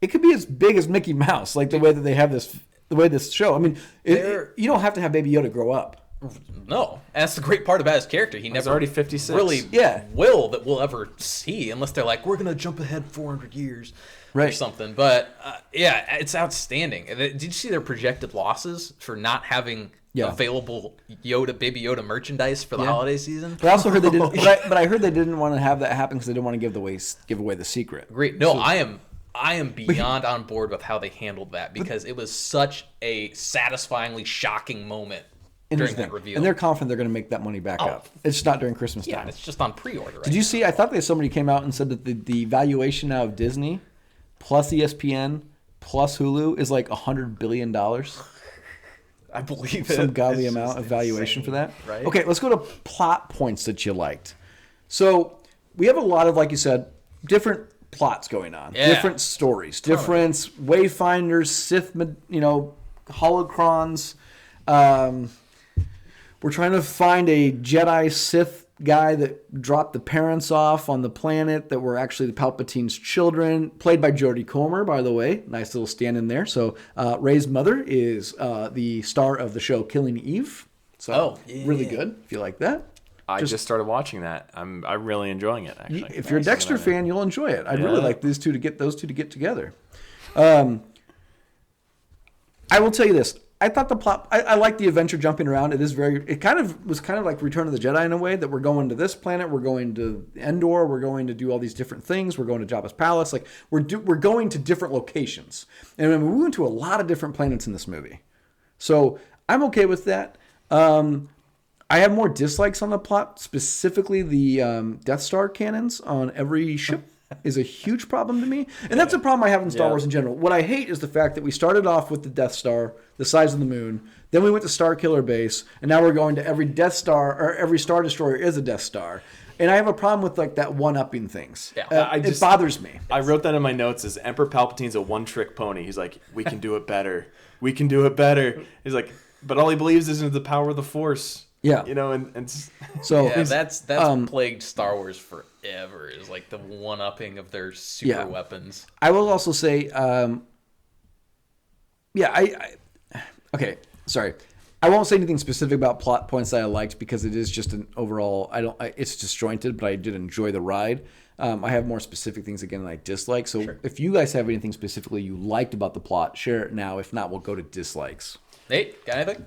it could be as big as Mickey Mouse, like the way that they have this, the way this show. You don't have to have Baby Yoda grow up. No, and that's the great part about his character. He never already 56. Really that we'll ever see, unless they're like, we're gonna jump ahead 400 years or something. But it's outstanding. Did you see their projected losses for not having available Baby Yoda merchandise for the holiday season? But I also heard they didn't. but I heard they didn't want to have that happen because they didn't want to give away the secret. Great. No, I am beyond on board with how they handled that because it was such a satisfyingly shocking moment during that reveal. And they're confident they're going to make that money back up. It's just not during Christmas time. Yeah, it's just on pre-order. Did you see? I thought somebody came out and said that the valuation now of Disney plus ESPN plus Hulu is like $100 billion. I believe it. Some godly amount of valuation for that. Right? Okay, let's go to plot points that you liked. So we have a lot of, like you said, different plots going on, different stories, different Wayfinders, Sith, holocrons. We're trying to find a Jedi Sith guy that dropped the parents off on the planet that were actually the Palpatine's children, played by Jodie Comer, by the way. Nice little stand in there. So Rey's mother is the star of the show Killing Eve. So really good if you like that. I just started watching that. I'm really enjoying it, actually. If you're a Dexter fan, you'll enjoy it. I'd really like those two to get together. I will tell you this. I thought the plot. I like the adventure jumping around. It was kind of like Return of the Jedi in a way that we're going to this planet, we're going to Endor, we're going to do all these different things. We're going to Jabba's palace. Like we're going to different locations, and we went to a lot of different planets in this movie. So I'm okay with that. I have more dislikes on the plot, specifically the Death Star cannons on every ship. Is a huge problem to me. And that's a problem I have in Star Wars in general. What I hate is the fact that we started off with the Death Star, the size of the moon, then we went to Star Killer Base, and now we're going to every Death Star, or every Star Destroyer is a Death Star. And I have a problem with like that one-upping things. Yeah. It bothers me. I wrote that in my notes as Emperor Palpatine's a one-trick pony. He's like, we can do it better. We can do it better. He's like, but all he believes is in the power of the Force. Yeah, and so that's plagued Star Wars forever. Is like the one-upping of their super weapons. I will also say, okay, sorry, I won't say anything specific about plot points that I liked because it is just an overall. It's disjointed, but I did enjoy the ride. I have more specific things again that I dislike. So if you guys have anything specifically you liked about the plot, share it now. If not, we'll go to dislikes. Nate, got anything?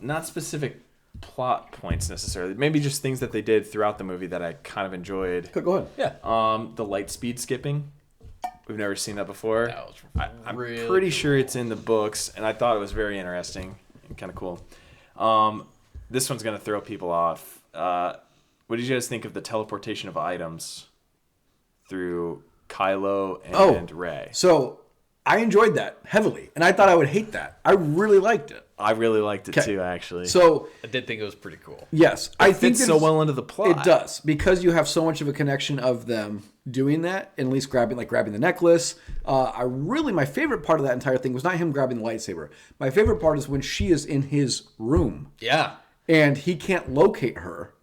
Not specific plot points necessarily. Maybe just things that they did throughout the movie that I kind of enjoyed. Go ahead. Yeah. The light speed skipping. We've never seen that before. That was I'm really pretty sure it's in the books, and I thought it was very interesting and kind of cool. This one's going to throw people off. What did you guys think of the teleportation of items through Kylo and Rey? So I enjoyed that heavily, and I thought I would hate that. I really liked it. I really liked it too, actually. So I did think it was pretty cool. yes, I think it fits so well into the plot. It does, because you have so much of a connection of them doing that, and at least grabbing the necklace. My favorite part of that entire thing was not him grabbing the lightsaber. My favorite part is when she is in his room. Yeah. And he can't locate her.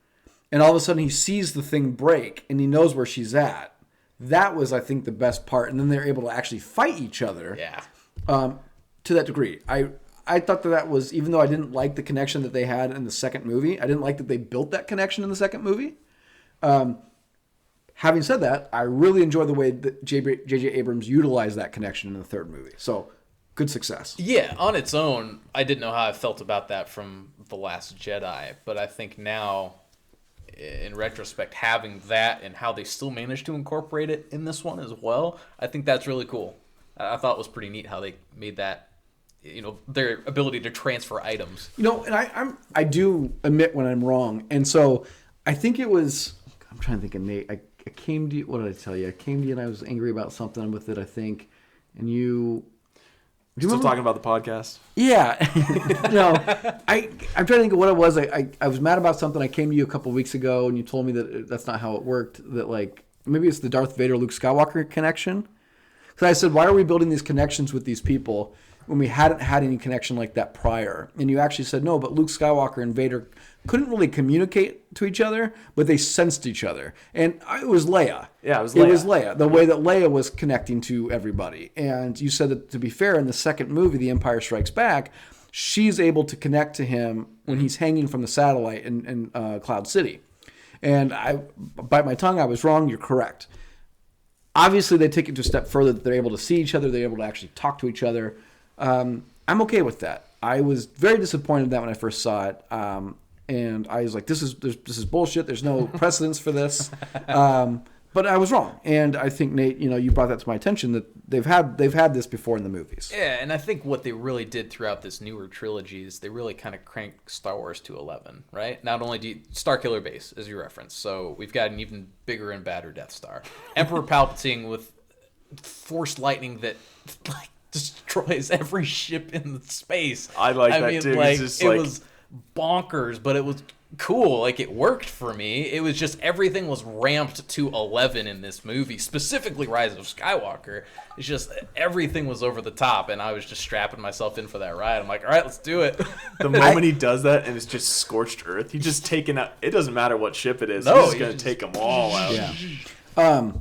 And all of a sudden he sees the thing break and he knows where she's at. That was, I think, the best part. And then they're able to actually fight each other. Yeah. To that degree. I thought that was, even though I didn't like the connection that they had in the second movie, I didn't like that they built that connection in the second movie. Having said that, I really enjoy the way that J.J. Abrams utilized that connection in the third movie. So, good success. Yeah, on its own, I didn't know how I felt about that from The Last Jedi, but I think now, in retrospect, having that and how they still managed to incorporate it in this one as well, I think that's really cool. I thought it was pretty neat how they made that, their ability to transfer items. And I do admit when I'm wrong, and so I think it was, I'm trying to think of Nate. I came to you, what did I tell you? I came to you and I was angry about something with it, I think, and you... Still talking about the podcast? Yeah. No, I'm trying to think of what it was. I was mad about something. I came to you a couple of weeks ago, and you told me that that's not how it worked. That maybe it's the Darth Vader Luke Skywalker connection. Because I said, why are we building these connections with these people when we hadn't had any connection like that prior? And you actually said no, but Luke Skywalker and Vader couldn't really communicate to each other, but they sensed each other. And it was Leia. Yeah, it was Leia. It was Leia. The way that Leia was connecting to everybody. And you said that, to be fair, in the second movie, The Empire Strikes Back, she's able to connect to him when he's hanging from the satellite in Cloud City. And I bite my tongue. I was wrong. You're correct. Obviously, they take it to a step further. That they're able to see each other. They're able to actually talk to each other. I'm okay with that. I was very disappointed in that when I first saw it. And I was like, this is bullshit. There's no precedence for this. But I was wrong. And I think, Nate, you brought that to my attention, that they've had this before in the movies. Yeah, and I think what they really did throughout this newer trilogy is they really kind of cranked Star Wars to 11, right? Not only do Starkiller Base, as you referenced, so we've got an even bigger and badder Death Star. Emperor Palpatine with force lightning that destroys every ship in space. I like that too. It was bonkers, but it was cool. It worked for me. It was just everything was ramped to 11 in this movie, specifically Rise of Skywalker. It's just everything was over the top, and I was just strapping myself in for that ride. I'm like, all right, let's do it. The moment he does that and it's just scorched earth, he's just taking out. It doesn't matter what ship it is. He's going to take them all out. Yeah.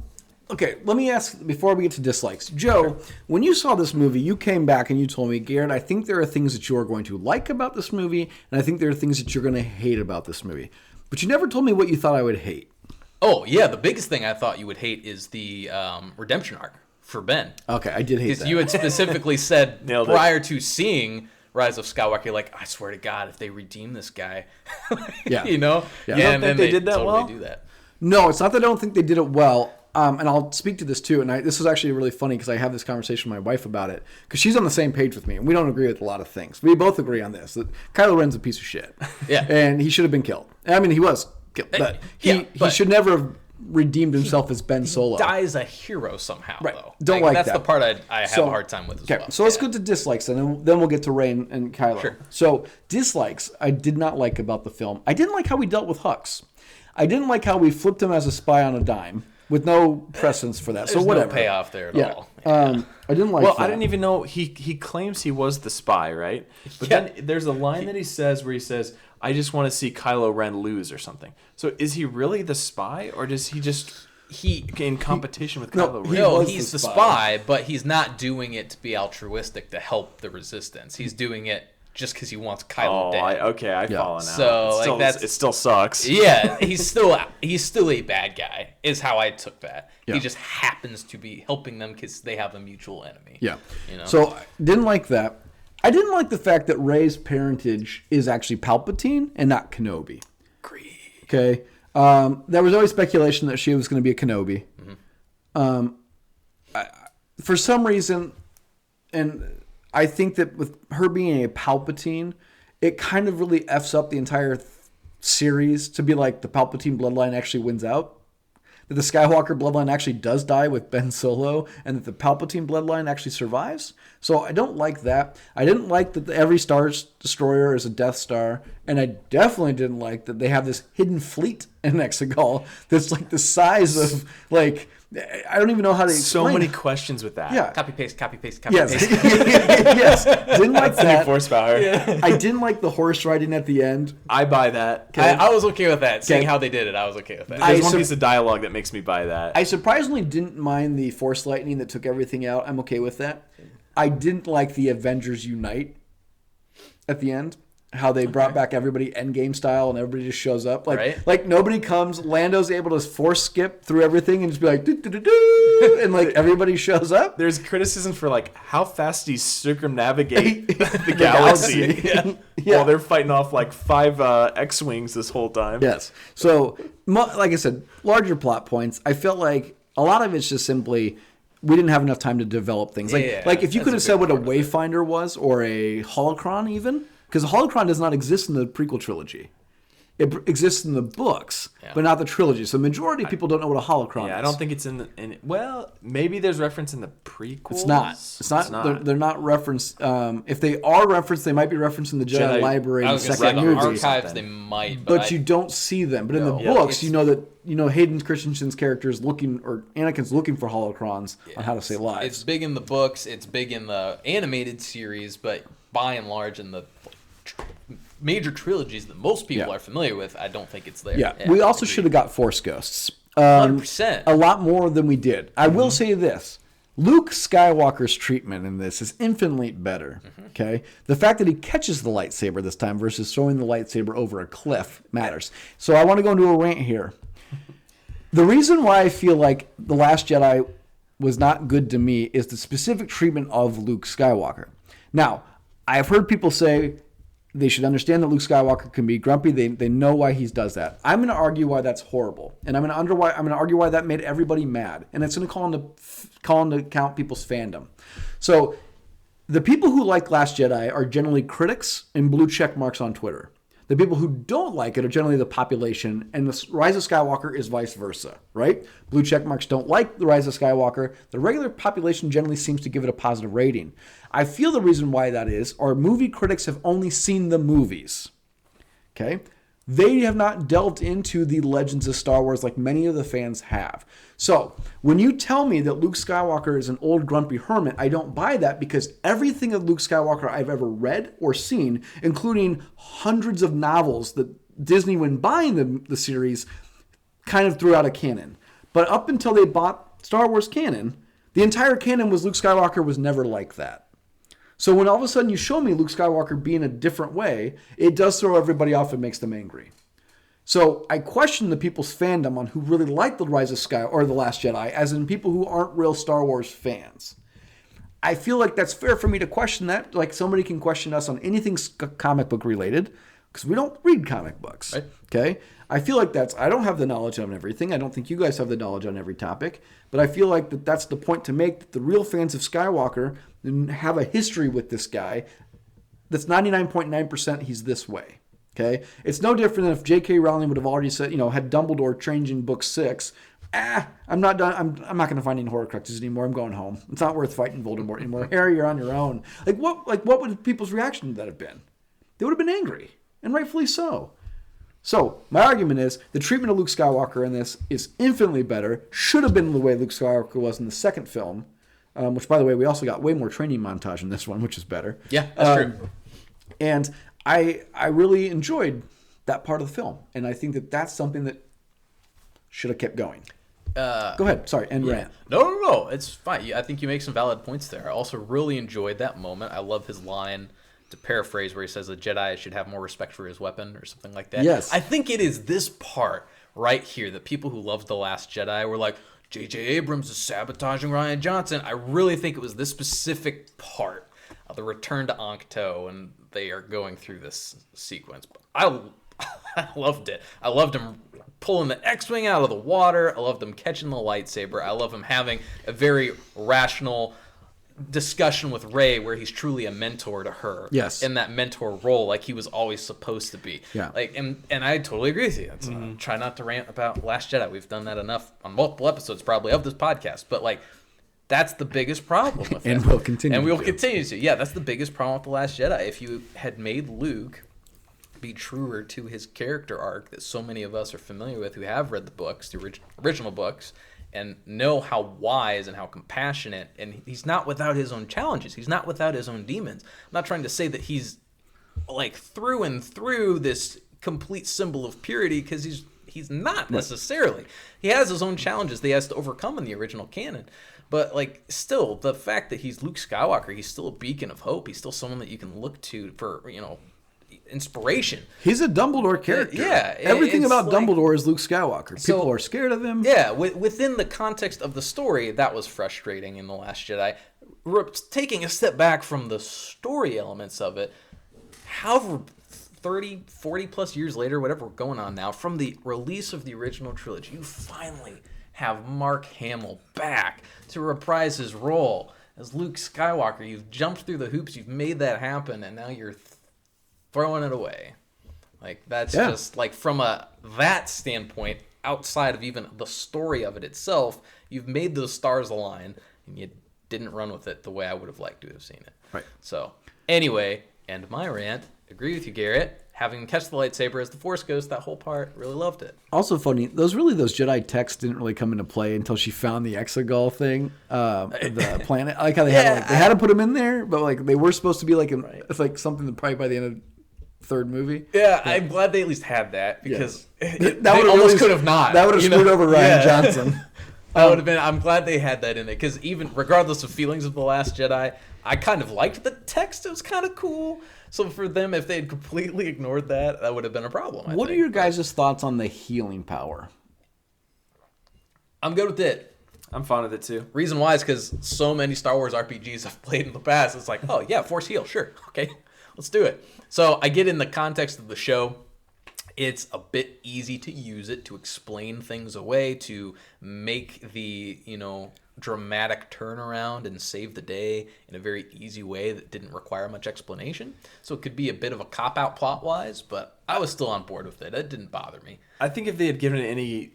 Okay, let me ask, before we get to dislikes. Joe, when you saw this movie, you came back and you told me, Garret, I think there are things that you're going to like about this movie, and I think there are things that you're going to hate about this movie. But you never told me what you thought I would hate. Oh, yeah, the biggest thing I thought you would hate is the redemption arc for Ben. Okay, I did hate that. Because you had specifically said prior to seeing Rise of Skywalker, I swear to God, if they redeem this guy, Yeah. Yeah, You don't think they did that totally well? do that. No, it's not that I don't think they did it well. And I'll speak to this too. And this is actually really funny because I have this conversation with my wife about it because she's on the same page with me. And we don't agree with a lot of things. We both agree on this, that Kylo Ren's a piece of shit. Yeah. And he should have been killed. I mean, he was killed. But he should never have redeemed himself as Ben Solo. He dies a hero somehow, Right. though. Don't like that's that. the part I have a hard time with as well. So let's go to dislikes, and then we'll get to Rey and Kylo. Sure. So dislikes I did not like about the film. I didn't like how we dealt with Hux. I didn't like how we flipped him as a spy on a dime with no precedence for that. There's so whatever. no payoff there at all. I didn't like Well, that. I didn't even know he claims he was the spy, right? But then there's a line that he says where he says, I just want to see Kylo Ren lose or something. So is he really the spy, or does he just in competition with Kylo Ren? No, he's the spy, but he's not doing it to be altruistic to help the Resistance. He's doing it just because he wants Kylo dead. I follow now. So it still sucks. Yeah, he's still a bad guy. Is how I took that. Yeah. He just happens to be helping them because they have a mutual enemy. Yeah. You know? So didn't like that. I didn't like the fact that Rey's parentage is actually Palpatine and not Kenobi. Agreed. Okay. There was always speculation that she was going to be a Kenobi. For some reason, and I think that with her being a Palpatine, it kind of really F's up the entire series to be like the Palpatine bloodline actually wins out. That the Skywalker bloodline actually does die with Ben Solo, and that the Palpatine bloodline actually survives. So I don't like that. I didn't like that every Star Destroyer is a Death Star, and I definitely didn't like that they have this hidden fleet in Exegol that's like the size of like. I don't even know how to explain. So many questions with that. Yeah. Copy paste. Yes. Yes. Didn't like that. Horsepower. Yeah. I didn't like the horse riding at the end. I buy that. I was okay with that. Seeing how they did it, I was okay with that. There's one piece of dialogue that makes me buy that. I surprisingly didn't mind the Force lightning that took everything out. I'm okay with that. I didn't like the Avengers Unite at the end. How they brought back everybody Endgame style and everybody just shows up. Like nobody comes. Lando's able to force skip through everything and just be like, doo-doo-doo-doo, and like everybody shows up. There's criticism for like how fast he circumnavigate the galaxy. Yeah. While they're fighting off like 5 X-Wings this whole time. Yes. So, like I said, larger plot points. I felt like a lot of it's just simply we didn't have enough time to develop things. Like if you could have said what a Wayfinder was or a holocron even. Because the holocron does not exist in the prequel trilogy. It exists in the books, but not the trilogy. So the majority of people don't know what a holocron is. I don't think it's in well, maybe there's reference in the prequels. It's not. They're not referenced. If they are referenced, they might be referenced in the Jedi Library in the second movie. Archives, they might. But you don't see them. But in the books, you know Hayden Christensen's character is looking, or Anakin's looking for holocrons on how to save lives. It's big in the books. It's big in the animated series. But by and large, in the major trilogies that most people are familiar with, I don't think it's there. Yeah, we also should have got Force Ghosts. 100%. A lot more than we did. I will say this. Luke Skywalker's treatment in this is infinitely better. Okay? The fact that he catches the lightsaber this time versus throwing the lightsaber over a cliff matters. So I want to go into a rant here. The reason why I feel like The Last Jedi was not good to me is the specific treatment of Luke Skywalker. Now, I've heard people say they should understand that Luke Skywalker can be grumpy. They know why he does that. I'm going to argue why that's horrible, and I'm going to argue why that made everybody mad, and it's going to call into account people's fandom. So, the people who like Last Jedi are generally critics and blue check marks on Twitter. The people who don't like it are generally the population, and the Rise of Skywalker is vice versa, right? Blue check marks don't like the Rise of Skywalker. The regular population generally seems to give it a positive rating. I feel the reason why that is, our movie critics have only seen the movies, okay? They have not delved into the legends of Star Wars like many of the fans have. So, when you tell me that Luke Skywalker is an old grumpy hermit, I don't buy that because everything of Luke Skywalker I've ever read or seen, including hundreds of novels that Disney, when buying the series, kind of threw out of canon. But up until they bought Star Wars canon, the entire canon was Luke Skywalker was never like that. So when all of a sudden you show me Luke Skywalker being a different way, it does throw everybody off and makes them angry. So I question the people's fandom on who really like The Rise of Sky or The Last Jedi, as in people who aren't real Star Wars fans. I feel like that's fair for me to question that. Like somebody can question us on anything comic book related, because we don't read comic books. Right. Okay? I feel like I don't have the knowledge on everything. I don't think you guys have the knowledge on every topic. But I feel like that's the point to make, that the real fans of Skywalker have a history with this guy that's 99.9% he's this way. Okay? It's no different than if J.K. Rowling would have already said, had Dumbledore changing book 6. I'm not done. I'm not going to find any Horcruxes anymore. I'm going home. It's not worth fighting Voldemort anymore. Harry, you're on your own. What would people's reaction to that have been? They would have been angry, and rightfully so. So, my argument is, the treatment of Luke Skywalker in this is infinitely better, should have been the way Luke Skywalker was in the second film, which, by the way, we also got way more training montage in this one, which is better. Yeah, that's true. And I really enjoyed that part of the film, and I think that's something that should have kept going. Go ahead. Sorry, rant. No. It's fine. I think you make some valid points there. I also really enjoyed that moment. I love his line to paraphrase, where he says a Jedi should have more respect for his weapon or something like that. Yes. I think it is this part right here that people who loved The Last Jedi were like, J.J. Abrams is sabotaging Rian Johnson. I really think it was this specific part of the return to Ankh-To, and they are going through this sequence. I loved it. I loved him pulling the X-Wing out of the water. I loved him catching the lightsaber. I love him having a very rational discussion with Rey where he's truly a mentor to her. Yes. In that mentor role, like he was always supposed to be. Yeah. Like, and I totally agree with you. Try not to rant about Last Jedi. We've done that enough on multiple episodes probably of this podcast. But like, that's the biggest problem with it. And we'll continue And we'll to. continue to. Yeah, that's the biggest problem with The Last Jedi. If you had made Luke be truer to his character arc that so many of us are familiar with who have read the books, the original books, and know how wise and how compassionate, and he's not without his own challenges. He's not without his own demons. I'm not trying to say that he's like through and through this complete symbol of purity, because he's not necessarily. He has his own challenges that he has to overcome in the original canon. But like, still, the fact that he's Luke Skywalker, he's still a beacon of hope. He's still someone that you can look to for, inspiration. He's a Dumbledore character. Yeah, everything it's about like, Dumbledore is Luke Skywalker. So- People are scared of him. Yeah, within the context of the story, that was frustrating in The Last Jedi. Taking a step back from the story elements of it, however 30, 40 plus years later, whatever we're going on now, from the release of the original trilogy, you finally have Mark Hamill back to reprise his role as Luke Skywalker. You've jumped through the hoops, you've made that happen, and now you're throwing it away. Like, that's just, like, from that standpoint, outside of even the story of it itself, you've made those stars align, and you didn't run with it the way I would have liked to have seen it. Right. So, anyway, end my rant. Agree with you, Garrett. Having him catch the lightsaber as the Force Ghost, that whole part, really loved it. Also funny, those Jedi texts didn't really come into play until she found the Exegol thing, the planet. I like how they had to put them in there, but like they were supposed to be like it's like something that probably by the end of third movie. Yeah, I'm glad they at least had that, because that they almost could have not. That would have screwed over Rian Johnson. That would have been. I'm glad they had that in there, because even regardless of feelings of The Last Jedi, I kind of liked the text. It was kind of cool. So for them, if they had completely ignored that, that would have been a problem. What are your guys' thoughts on the healing power? I'm good with it. I'm fond of it too. Reason why is because so many Star Wars RPGs I've played in the past. It's like, oh yeah, Force heal, sure, okay, let's do it. So I get in the context of the show, it's a bit easy to use it to explain things away, to make the dramatic turnaround and save the day in a very easy way that didn't require much explanation. So it could be a bit of a cop-out plot-wise, but I was still on board with it. It didn't bother me. I think if they had given it any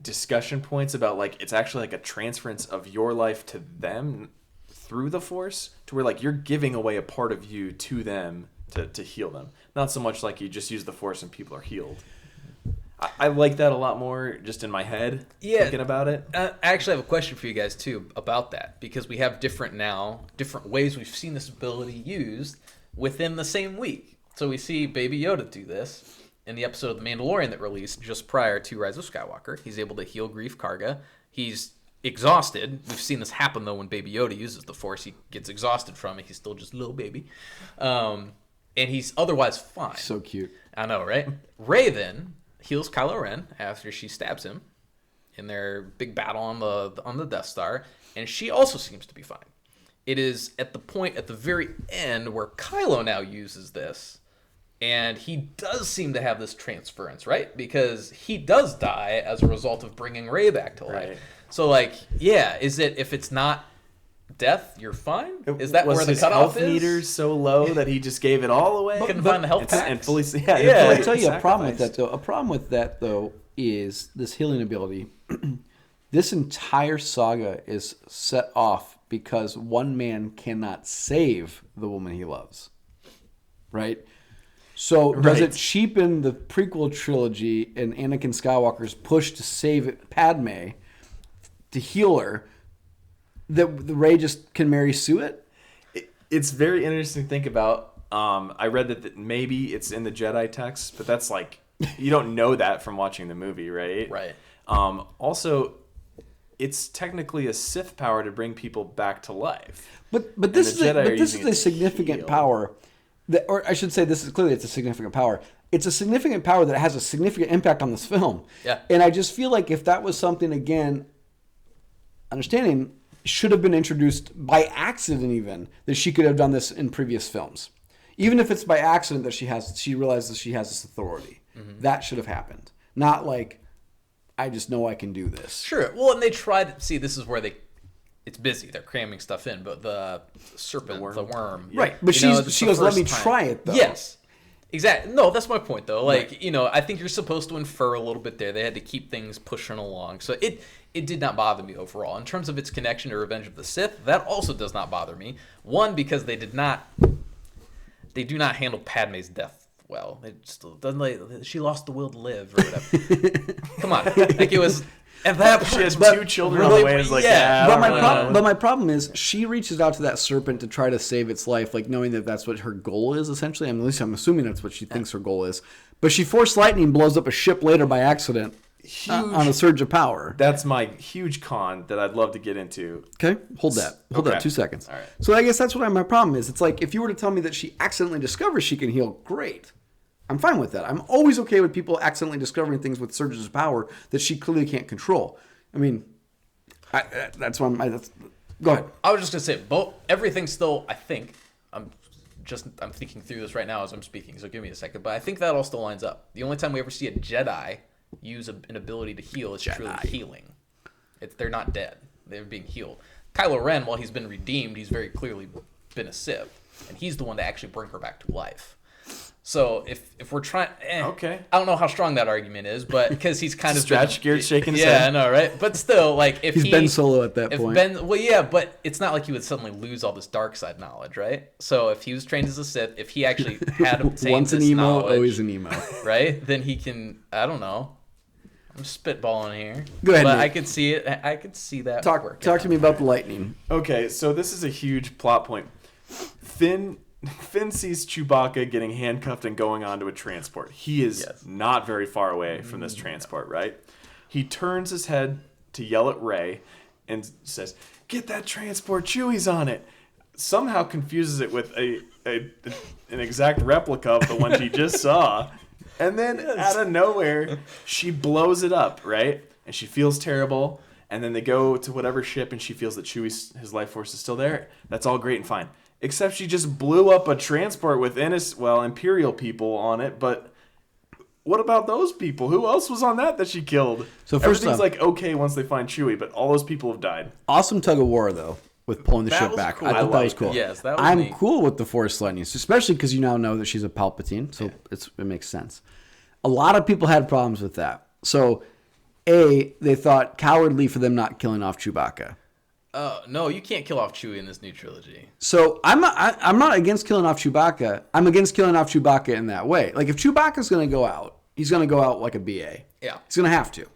discussion points about like it's actually like a transference of your life to them through the Force, to where like you're giving away a part of you to them to heal them. Not so much like you just use the Force and people are healed. I like that a lot more just in my head, thinking about it. I actually have a question for you guys, too, about that, because we have different ways we've seen this ability used within the same week. So we see Baby Yoda do this in the episode of The Mandalorian that released just prior to Rise of Skywalker. He's able to heal Grief Karga. He's exhausted. We've seen this happen, though, when Baby Yoda uses the Force. He gets exhausted from it. He's still just a little baby. And he's otherwise fine. So cute. I know, right? Rey then heals Kylo Ren after she stabs him in their big battle on the Death Star, and she also seems to be fine. It is at the point at the very end where Kylo now uses this, and he does seem to have this transference, right? Because he does die as a result of bringing Rey back to life. Right. So, like, yeah, is it, if it's not death, you're fine? Is that where the cutoff is? Was his health meter so low that he just gave it all away? Couldn't find the health packs? And fully, I'll tell you a problem with that, though. A problem with that, though, is this healing ability. This entire saga is set off because one man cannot save the woman he loves. Right? So does it cheapen the prequel trilogy and Anakin Skywalker's push to save Padme, to heal her, that the Rey just can marry Suet? It's very interesting to think about. I read that maybe it's in the Jedi text, but that's like, you don't know that from watching the movie, right? Right. Also, it's technically a Sith power to bring people back to life. But this is a significant power or I should say, it's a significant power. It's a significant power that has a significant impact on this film. Yeah. And I just feel like if that was something, again, understanding should have been introduced by accident, even that she could have done this in previous films, even if it's by accident that she realizes she has this authority. Mm-hmm. That should have happened, not like I just know I can do this. Sure. Well, and they tried. See, this is where it's busy. They're cramming stuff in, but the serpent, the worm, right? But she goes, "Let me try it, though." Yes. Exactly. No, that's my point, though. Like, right. I think you're supposed to infer a little bit there. They had to keep things pushing along. So it did not bother me overall. In terms of its connection to Revenge of the Sith, that also does not bother me. One, because they do not handle Padme's death well. It just doesn't she lost the will to live or whatever. Come on. Like, it was... At that point, she has two children on the way. It's like, but my problem is she reaches out to that serpent to try to save its life, like knowing that that's what her goal is, essentially. At least I'm assuming that's what she thinks her goal is. But she force lightning blows up a ship later by accident on a surge of power. That's my huge con that I'd love to get into. Okay, hold that 2 seconds. All right. So I guess that's what my problem is. It's like if you were to tell me that she accidentally discovers she can heal, great. I'm fine with that. I'm always okay with people accidentally discovering things with surges of power that she clearly can't control. I mean, that's why go ahead. I was just going to say, everything still, I think, I'm thinking through this right now as I'm speaking, so give me a second, but I think that all still lines up. The only time we ever see a Jedi use an ability to heal is truly healing. They're not dead. They're being healed. Kylo Ren, while he's been redeemed, he's very clearly been a Sith, and he's the one to actually bring her back to life. So if we're trying, okay, I don't know how strong that argument is, but because he's kind of stretch gears shaking his head. Yeah, I know, right? But still, like if he's Ben Solo at that point. But it's not like he would suddenly lose all this dark side knowledge, right? So if he was trained as a Sith, if he actually had obtained once an emo, always an emo, right? Then he can. I don't know. I'm spitballing here. Go ahead, but Nate. I could see it. I could see that. Talk to me about the lightning. Okay, so this is a huge plot point. Finn sees Chewbacca getting handcuffed and going onto a transport. He is not very far away from this transport, right? He turns his head to yell at Rey and says, "Get that transport, Chewie's on it." Somehow confuses it with an exact replica of the one she just saw. And then out of nowhere, she blows it up, right? And she feels terrible. And then they go to whatever ship and she feels that his life force is still there. That's all great and fine. Except she just blew up a transport with Imperial people on it. But what about those people? Who else was on that she killed? So first everything's like okay once they find Chewie, but all those people have died. Awesome tug of war though, with pulling the ship back. Cool. I thought that was cool. Yes, that was I'm neat. cool with the Force lightnings, especially because you now know that she's a Palpatine, so it makes sense. A lot of people had problems with that. So, they thought cowardly for them not killing off Chewbacca. No, you can't kill off Chewie in this new trilogy. So I'm not against killing off Chewbacca. I'm against killing off Chewbacca in that way. Like if Chewbacca's going to go out, he's going to go out like a BA. Yeah, he's going to have to.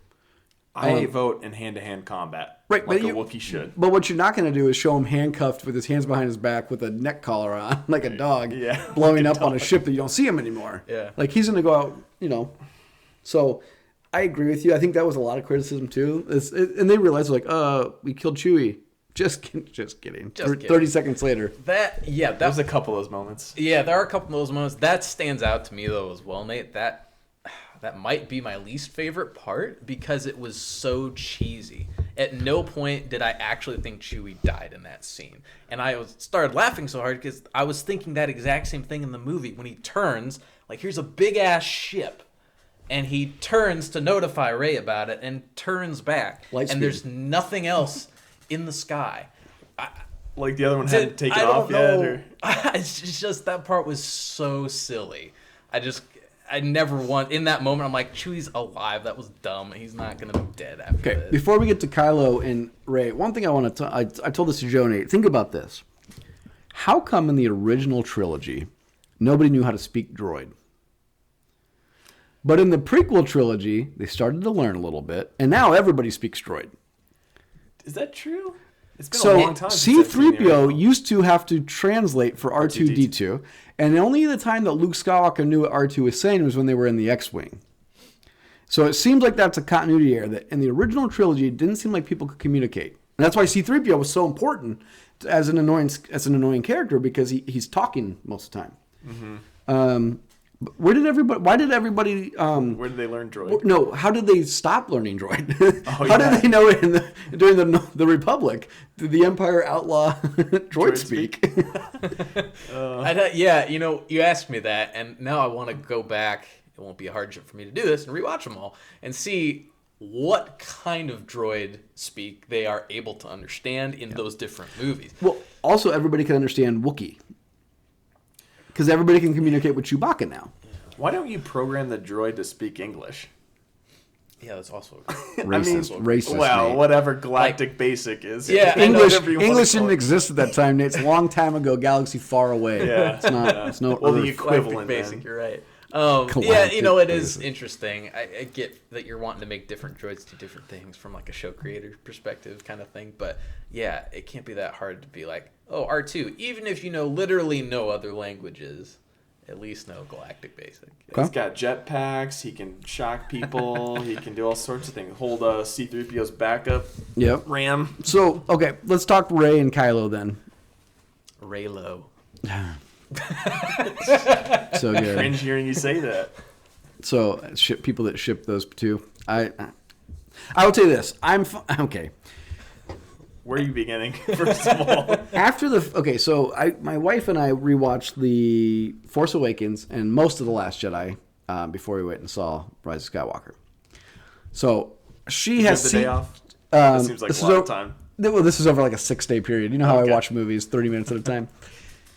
I vote in hand-to-hand combat, right? Like a Wookiee should. But what you're not going to do is show him handcuffed with his hands behind his back with a neck collar on, like a dog, blowing up on a ship that you don't see him anymore. Yeah, like he's going to go out, So I agree with you. I think that was a lot of criticism too. And they realized we killed Chewie. Just kidding. 30 seconds later. That was a couple of those moments. Yeah, there are a couple of those moments. That stands out to me though as well, Nate. That might be my least favorite part because it was so cheesy. At no point did I actually think Chewie died in that scene. And I started laughing so hard because I was thinking that exact same thing in the movie when he turns, like here's a big ass ship. And he turns to notify Rey about it and turns back. And there's nothing else in the sky. Like the other one hadn't taken off yet? Or? It's just that part was so silly. I never want... In that moment, I'm like, Chewie's alive. That was dumb. He's not going to be dead after this. Okay, before we get to Kylo and Rey, one thing I want to... I told this to Joe and Nate. Think about this. How come in the original trilogy, nobody knew how to speak droid? But in the prequel trilogy, they started to learn a little bit, and now everybody speaks droid. Is that true? It's been a long time since C-3PO used to have to translate for R2-D2, and the only the time that Luke Skywalker knew what R2 was saying was when they were in the X-Wing. So it seems like that's a continuity error, that in the original trilogy, it didn't seem like people could communicate. And that's why C-3PO was so important as an annoying character, because he's talking most of the time. Where did everybody? Why did everybody? Where did they learn droid? No, how did they stop learning droid? Oh, How did they know it during the Republic? Did the Empire outlaw droid speak? Yeah, you asked me that, and now I want to go back. It won't be a hardship for me to do this and rewatch them all and see what kind of droid speak they are able to understand in those different movies. Well, also everybody can understand Wookiee. Because everybody can communicate with Chewbacca now. Why don't you program the droid to speak English? Yeah, that's also racist. Well, Nate. whatever galactic basic is. Yeah, English didn't exist at that time, Nate. It's a long time ago, galaxy far away. Yeah. It's not. It's no Well, Earth. the equivalent. basic. Then. You're right. Galactic it is basic. interesting. I get that you're wanting to make different droids do different things from like a show creator perspective kind of thing. But yeah, it can't be that hard to be like, oh, R2, even if you know literally no other languages, at least know galactic basic. He's got jetpacks. He can shock people. He can do all sorts of things. Hold C-3PO's backup. Yep. Ram. So, okay, let's talk Rey and Kylo then. Raylo. So good. Cringe hearing you say that. So, people that ship those two. I would say this. Okay. Where are you beginning, first of all? So my wife and I rewatched The Force Awakens and most of The Last Jedi before we went and saw Rise of Skywalker. So she has the seen. day off. That seems like a lot of time. Well, this is over like a 6-day period. You know how I watch movies 30 minutes at a time.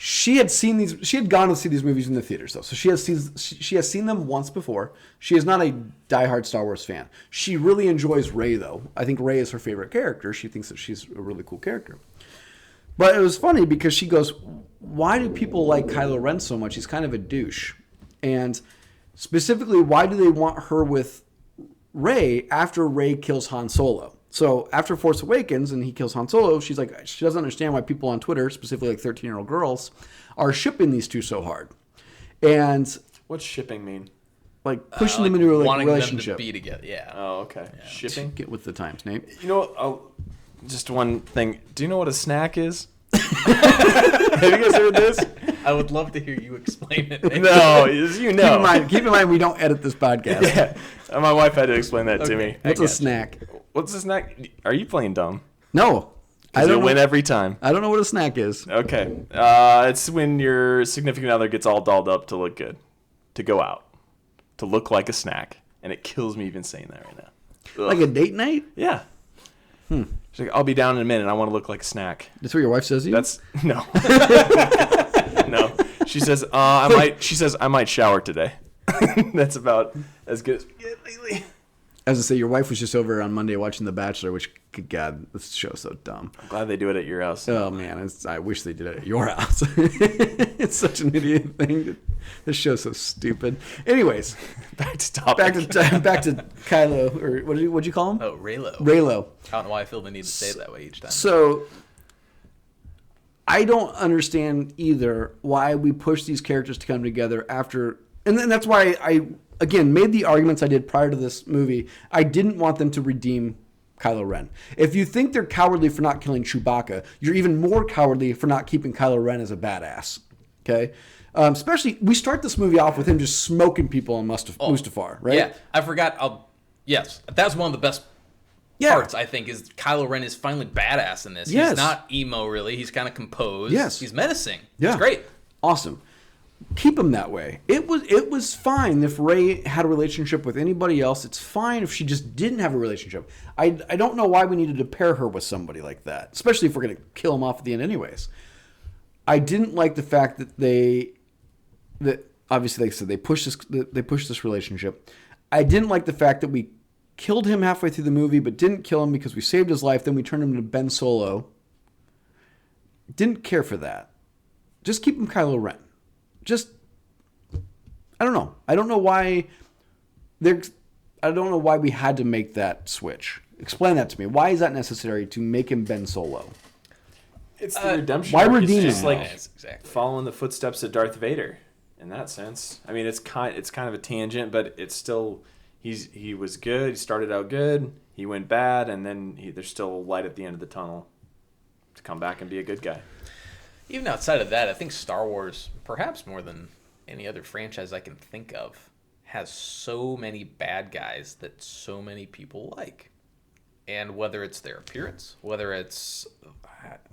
She had seen these. She had gone to see these movies in the theaters, though. So she has seen them once before. She is not a diehard Star Wars fan. She really enjoys Rey, though. I think Rey is her favorite character. She thinks that she's a really cool character. But it was funny because she goes, "Why do people like Kylo Ren so much? He's kind of a douche." And specifically, why do they want her with Rey after Rey kills Han Solo? So after Force Awakens and he kills Han Solo, she's like, she doesn't understand why people on Twitter, specifically like 13-year-old girls, are shipping these two so hard. And what's shipping mean? Like pushing them into a wanting relationship. them to be together. Yeah. Oh, okay. Yeah. Shipping? Get with the times, Nate. You know, just one thing. Do you know what a snack is? Have you guys heard this? I would love to hear you explain it. No, as you know. Keep in mind, we don't edit this podcast. Yeah. My wife had to explain that to me. What's a snack? What's a snack? Are you playing dumb? No. I don't win every time. I don't know what a snack is. Okay. It's when your significant other gets all dolled up to look good, to go out, to look like a snack. And it kills me even saying that right now. Ugh. Like a date night? Yeah. She's like, I'll be down in a minute. I want to look like a snack. That's what your wife says to you? That's no. No. She says, I might shower today. That's about as good as we get lately. As I say, your wife was just over on Monday watching The Bachelor, which, good God, this show's so dumb. I'm glad they do it at your house. Oh, man, I wish they did it at your house. It's such an idiot thing. This show's so stupid. Anyways, back to topic. Back to Kylo, or what'd you call him? Oh, Raylo. Raylo. I don't know why I feel the need to say it that way each time. So, I don't understand either why we push these characters to come together after... And then that's why I, again, made the arguments I did prior to this movie. I didn't want them to redeem Kylo Ren. If you think they're cowardly for not killing Chewbacca, you're even more cowardly for not keeping Kylo Ren as a badass. Okay? Especially, we start this movie off with him just smoking people on Mustafar, right? Yeah, I forgot. Yes, that's one of the best parts, I think, is Kylo Ren is finally badass in this. Yes. He's not emo, really. He's kind of composed. Yes. He's menacing. Yeah. It's great. Awesome. Keep him that way. It was fine if Rey had a relationship with anybody else. It's fine if she just didn't have a relationship. I don't know why we needed to pair her with somebody like that, especially if we're going to kill him off at the end anyways. I didn't like the fact that obviously, like I said, they pushed this relationship. I didn't like the fact that we killed him halfway through the movie, but didn't kill him because we saved his life. Then we turned him into Ben Solo. Didn't care for that. Just keep him Kylo Ren. I don't know. I don't know why we had to make that switch. Explain that to me. Why is that necessary to make him Ben Solo? It's the redemption. Why arc. redeem him? It's just like exactly. following the footsteps of Darth Vader in that sense. I mean, it's kind of a tangent, but it's still he was good. He started out good. He went bad, and then there's still a light at the end of the tunnel to come back and be a good guy. Even outside of that, I think Star Wars, perhaps more than any other franchise I can think of, has so many bad guys that so many people like. And whether it's their appearance, whether it's...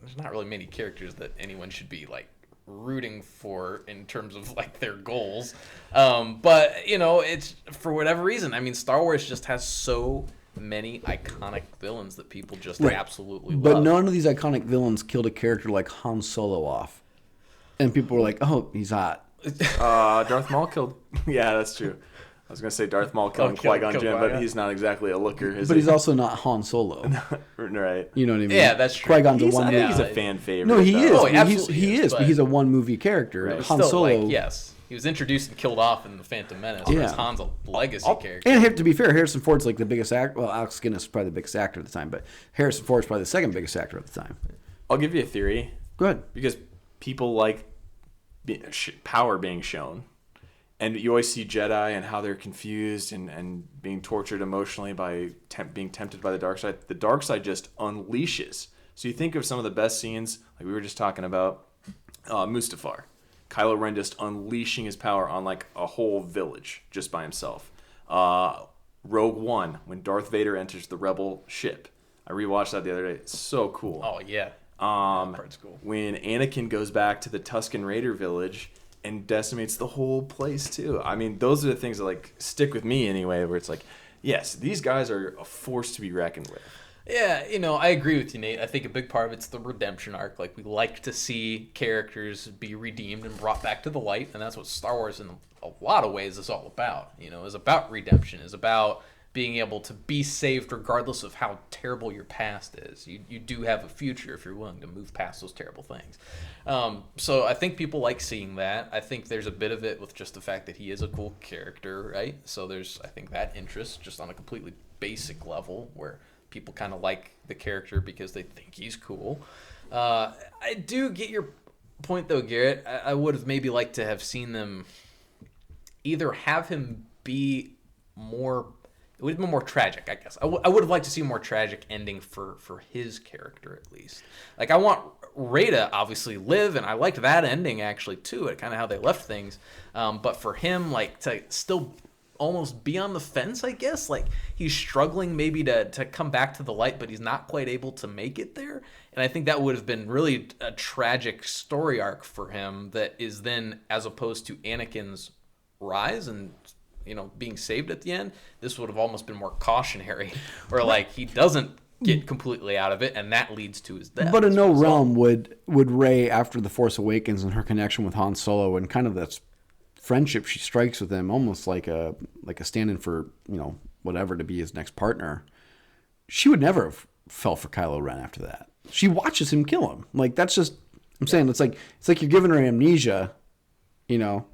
There's not really many characters that anyone should be, like, rooting for in terms of, like, their goals. But, you know, it's... For whatever reason, I mean, Star Wars just has so many iconic villains that people just absolutely love. But none of these iconic villains killed a character like Han Solo off. And people were like, oh, he's hot. Darth Maul killed... Yeah, that's true. I was going to say Darth Maul killing Qui-Gon Jinn, but he's not exactly a looker, is But he? he's also not Han Solo. Right. You know what I mean? Yeah, that's true. Qui-Gon's He's a fan favorite. No, he is. Oh, he absolutely is, but he's a one-movie character. Right. Han Still, Solo... like, yes. He was introduced and killed off in The Phantom Menace, whereas Han's a legacy character. And to be fair, Harrison Ford's like the biggest actor. Well, Alex Guinness is probably the biggest actor at the time, but Harrison Ford's probably the second biggest actor at the time. I'll give you a theory. Go ahead. Because people like power being shown. And you always see Jedi and how they're confused and being tortured emotionally by being tempted by the dark side. The dark side just unleashes. So you think of some of the best scenes, like we were just talking about, Mustafar. Kylo Ren just unleashing his power on like a whole village just by himself. Rogue One, when Darth Vader enters the Rebel ship. I rewatched that the other day. It's so cool. Oh, yeah. That part's cool. When Anakin goes back to the Tusken Raider village and decimates the whole place too. I mean, those are the things that like stick with me anyway, where it's like, yes, these guys are a force to be reckoned with. Yeah, you know, I agree with you, Nate. I think a big part of it's the redemption arc. Like, we like to see characters be redeemed and brought back to the light, and that's what Star Wars in a lot of ways is all about. You know, is about redemption, is about being able to be saved regardless of how terrible your past is. You do have a future if you're willing to move past those terrible things. So I think people like seeing that. I think there's a bit of it with just the fact that he is a cool character, right? So there's, I think, that interest just on a completely basic level where people kind of like the character because they think he's cool. I do get your point, though, Garrett. I would have maybe liked to have seen them either have him be more... It would have been more tragic, I guess. I would have liked to see a more tragic ending for his character, at least. Like, I want Rey to obviously live, and I liked that ending, actually, too, at kind of how they left things. But for him, like, to still almost be on the fence, I guess. Like, he's struggling maybe to come back to the light, but he's not quite able to make it there. And I think that would have been really a tragic story arc for him that is then, as opposed to Anakin's rise and... you know, being saved at the end, this would have almost been more cautionary, where like he doesn't get completely out of it, and that leads to his death. But in no realm would Rey, after The Force Awakens and her connection with Han Solo and kind of that friendship she strikes with him, almost like a stand-in for, you know, whatever, to be his next partner, she would never have fell for Kylo Ren after that. She watches him kill him. Like, that's just, I'm saying, it's like you're giving her amnesia, you know,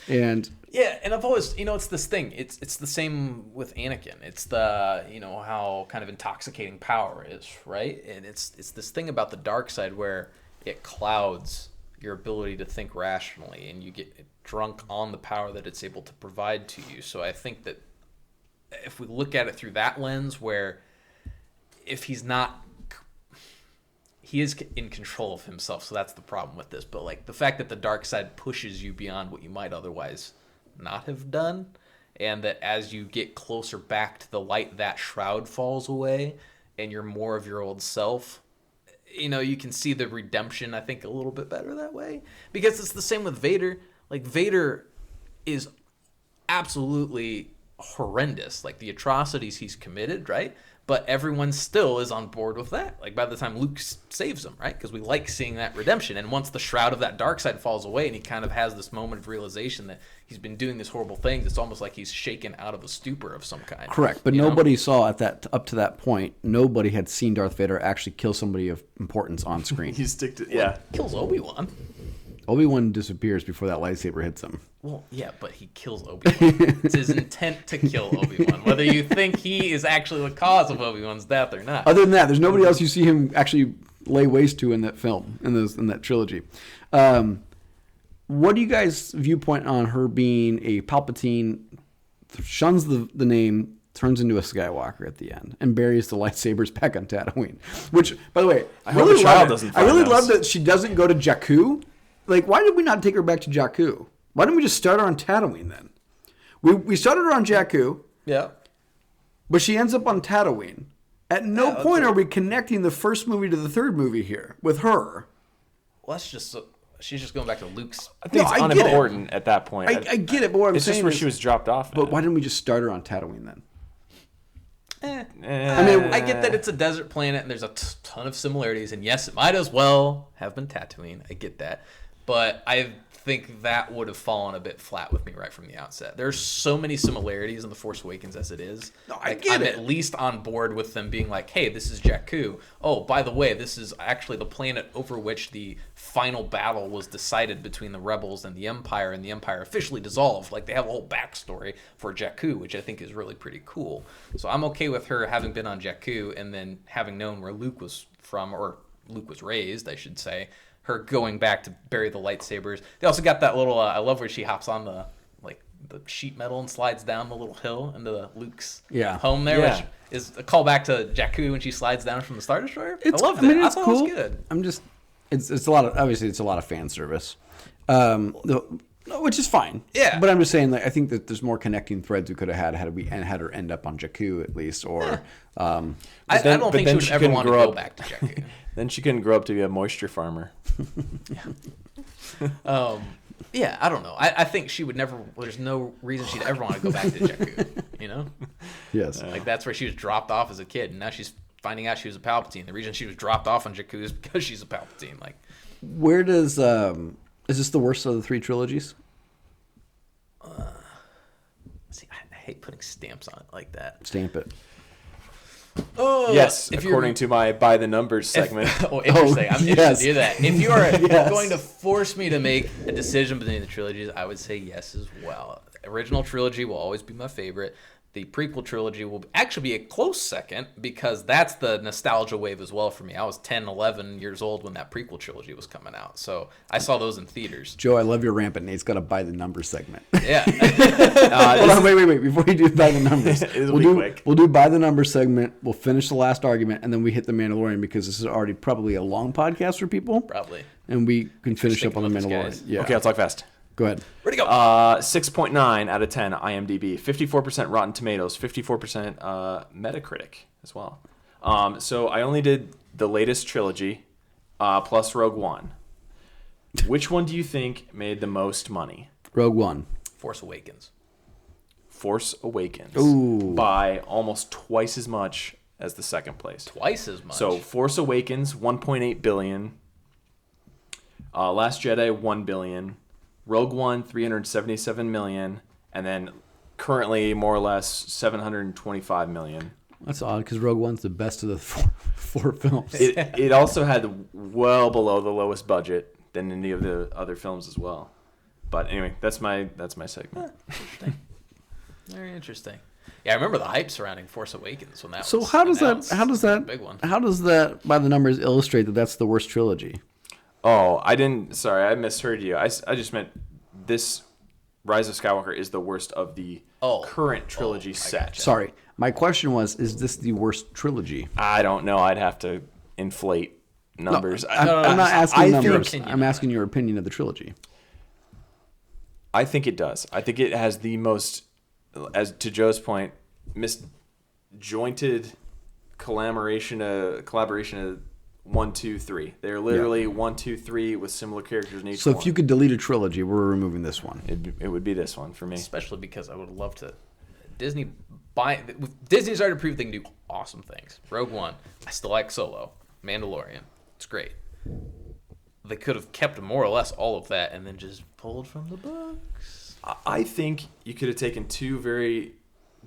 and... Yeah, and I've always, you know, it's this thing. It's the same with Anakin. It's the, you know, how kind of intoxicating power is, right? And it's this thing about the dark side where it clouds your ability to think rationally, and you get drunk on the power that it's able to provide to you. So I think that if we look at it through that lens, where if he's not... He is in control of himself, so that's the problem with this. But like the fact that the dark side pushes you beyond what you might otherwise not have done, and that as you get closer back to the light, that shroud falls away and you're more of your old self, you know, you can see the redemption, I think, a little bit better that way. Because it's the same with Vader. Like, Vader is absolutely horrendous, like the atrocities he's committed, right? But everyone still is on board with that. Like, by the time Luke saves him, right? Because we like seeing that redemption. And once the shroud of that dark side falls away and he kind of has this moment of realization that he's been doing these horrible things, it's almost like he's shaken out of a stupor of some kind. Correct. But nobody saw up to that point, nobody had seen Darth Vader actually kill somebody of importance on screen. He stick to, yeah. Kills Obi-Wan. Obi-Wan disappears before that lightsaber hits him. Well, yeah, but he kills Obi-Wan. It's his intent to kill Obi-Wan, whether you think he is actually the cause of Obi-Wan's death or not. Other than that, there's nobody else you see him actually lay waste to in that film, in that trilogy. What do you guys' viewpoint on her being a Palpatine, shuns the name, turns into a Skywalker at the end and buries the lightsabers back on Tatooine. Which, by the way, I hope the child doesn't I really find love those. that she doesn't go to Jakku. Like, why did we not take her back to Jakku? Why didn't we just start her on Tatooine then? We started her on Jakku, Yeah. but she ends up on Tatooine. At no point are we connecting the first movie to the third movie here with her. Well, that's just she's just going back to Luke's. I think No, it's I get it. unimportant at that point. I get it, but what I'm it's saying just where is, she was dropped off. but why didn't we just start her on Tatooine then? I mean, I get that it's a desert planet and there's a ton of similarities, and yes, it might as well have been Tatooine. I get that, but I think that would have fallen a bit flat with me right from the outset. There's so many similarities in The Force Awakens as it is. No, I'm at least on board with them being like, hey, this is Jakku. Oh, by the way, this is actually the planet over which the final battle was decided between the rebels and the Empire officially dissolved. Like, they have a whole backstory for Jakku, which I think is really pretty cool. So I'm okay with her having been on Jakku and then having known where Luke was from, or Luke was raised, I should say. Her going back to bury the lightsabers. They also got that little. I love where she hops on the sheet metal and slides down the little hill into Luke's home there, which is a callback to Jakku when she slides down from the Star Destroyer. I loved it. I thought cool. it was good. I'm just, it's a lot of, obviously it's a lot of fan service, which is fine. Yeah. But I'm just saying, like, I think that there's more connecting threads we could have had we had her end up on Jakku at least, or. I don't think she would ever want to go back to Jakku. Then she couldn't grow up to be a moisture farmer. Yeah, I don't know. I think she would never. There's no reason she'd ever want to go back to Jakku. You know? Yes. Like, that's where she was dropped off as a kid, and now she's finding out she was a Palpatine. The reason she was dropped off on Jakku is because she's a Palpatine. Like, where does is this the worst of the three trilogies? see, I hate putting stamps on it like that. Stamp it. Oh, Yes, according to my by the numbers segment. Interesting. I'm interested to hear that. If you are Yes. going to force me to make a decision between the trilogies, I would say yes as well. The original trilogy will always be my favorite. The prequel trilogy will actually be a close second because that's the nostalgia wave as well for me. I was 10, 11 years old when that prequel trilogy was coming out. So I saw those in theaters. Joe, I love your rant, but Nate's got to buy the numbers segment. Yeah. Hold on, wait. Before you do buy the numbers, It'll be quick. We'll do buy the numbers segment. We'll finish the last argument, and then we hit the Mandalorian because this is already probably a long podcast for people. Probably. And we can finish up on the Sticking with Mandalorian. us, guys. Yeah. Okay, I'll talk fast. Go ahead. Where'd he go? 6.9 out of 10 IMDb, 54% Rotten Tomatoes, 54% Metacritic as well. So I only did the latest trilogy plus Rogue One. Which one do you think made the most money? Rogue One. Force Awakens. Force Awakens. Ooh. By almost twice as much as the second place. Twice as much. So Force Awakens, 1.8 billion. Last Jedi, 1 billion. Rogue One, 377 million. And then currently, more or less, 725 million. That's odd because Rogue One's the best of the four films. It also had well below the lowest budget than any of the other films as well. But anyway, that's my segment. Interesting. Very interesting. Yeah, I remember the hype surrounding Force Awakens when that So was how does announced. that A big one. how does that by the numbers illustrate that that's the worst trilogy? Oh, I misheard you. I just meant this Rise of Skywalker is the worst of the current trilogy set. gotcha. Sorry, my question was: is this the worst trilogy? I don't know. I'd have to inflate numbers. I'm not asking I numbers. think- I'm asking your opinion of the trilogy. I think it does. I think it has the most, as to Joe's point, misjointed collaboration of 1, 2, 3. They're literally 1, 2, 3 with similar characters in each So one. if you could delete a trilogy, we're removing this one. It would be this one for me. Especially because I would love to. Disney's already proved they can do awesome things. Rogue One, I still like Solo. Mandalorian, it's great. They could have kept more or less all of that and then just pulled from the books. I think you could have taken two very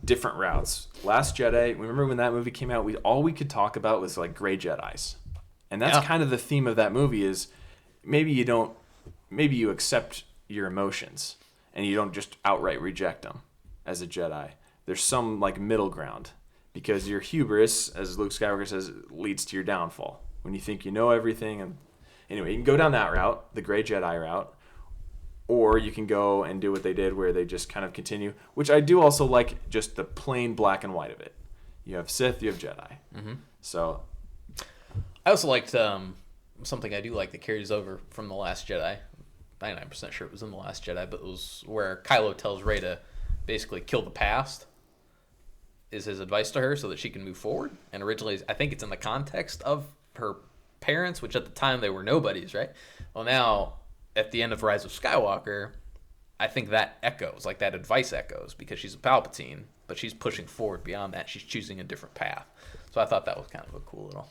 different routes. Last Jedi, remember when that movie came out, all we could talk about was like gray Jedis. And that's kind of the theme of that movie is maybe you accept your emotions and you don't just outright reject them as a Jedi. There's some like middle ground because your hubris, as Luke Skywalker says, leads to your downfall. When you think you know everything. And anyway, you can go down that route, the gray Jedi route, Or you can go and do what they did where they just kind of continue, which I do also like, just the plain black and white of it. You have Sith, you have Jedi. Mm-hmm. So I also liked something I do like that carries over from The Last Jedi. 99% sure it was in The Last Jedi, but it was where Kylo tells Rey to basically kill the past, is his advice to her so that she can move forward. And originally, I think it's in the context of her parents, which at the time they were nobodies, right? Well, now, at the end of Rise of Skywalker, I think that echoes, like that advice echoes, because she's a Palpatine, but she's pushing forward beyond that. She's choosing a different path. So I thought that was kind of a cool little...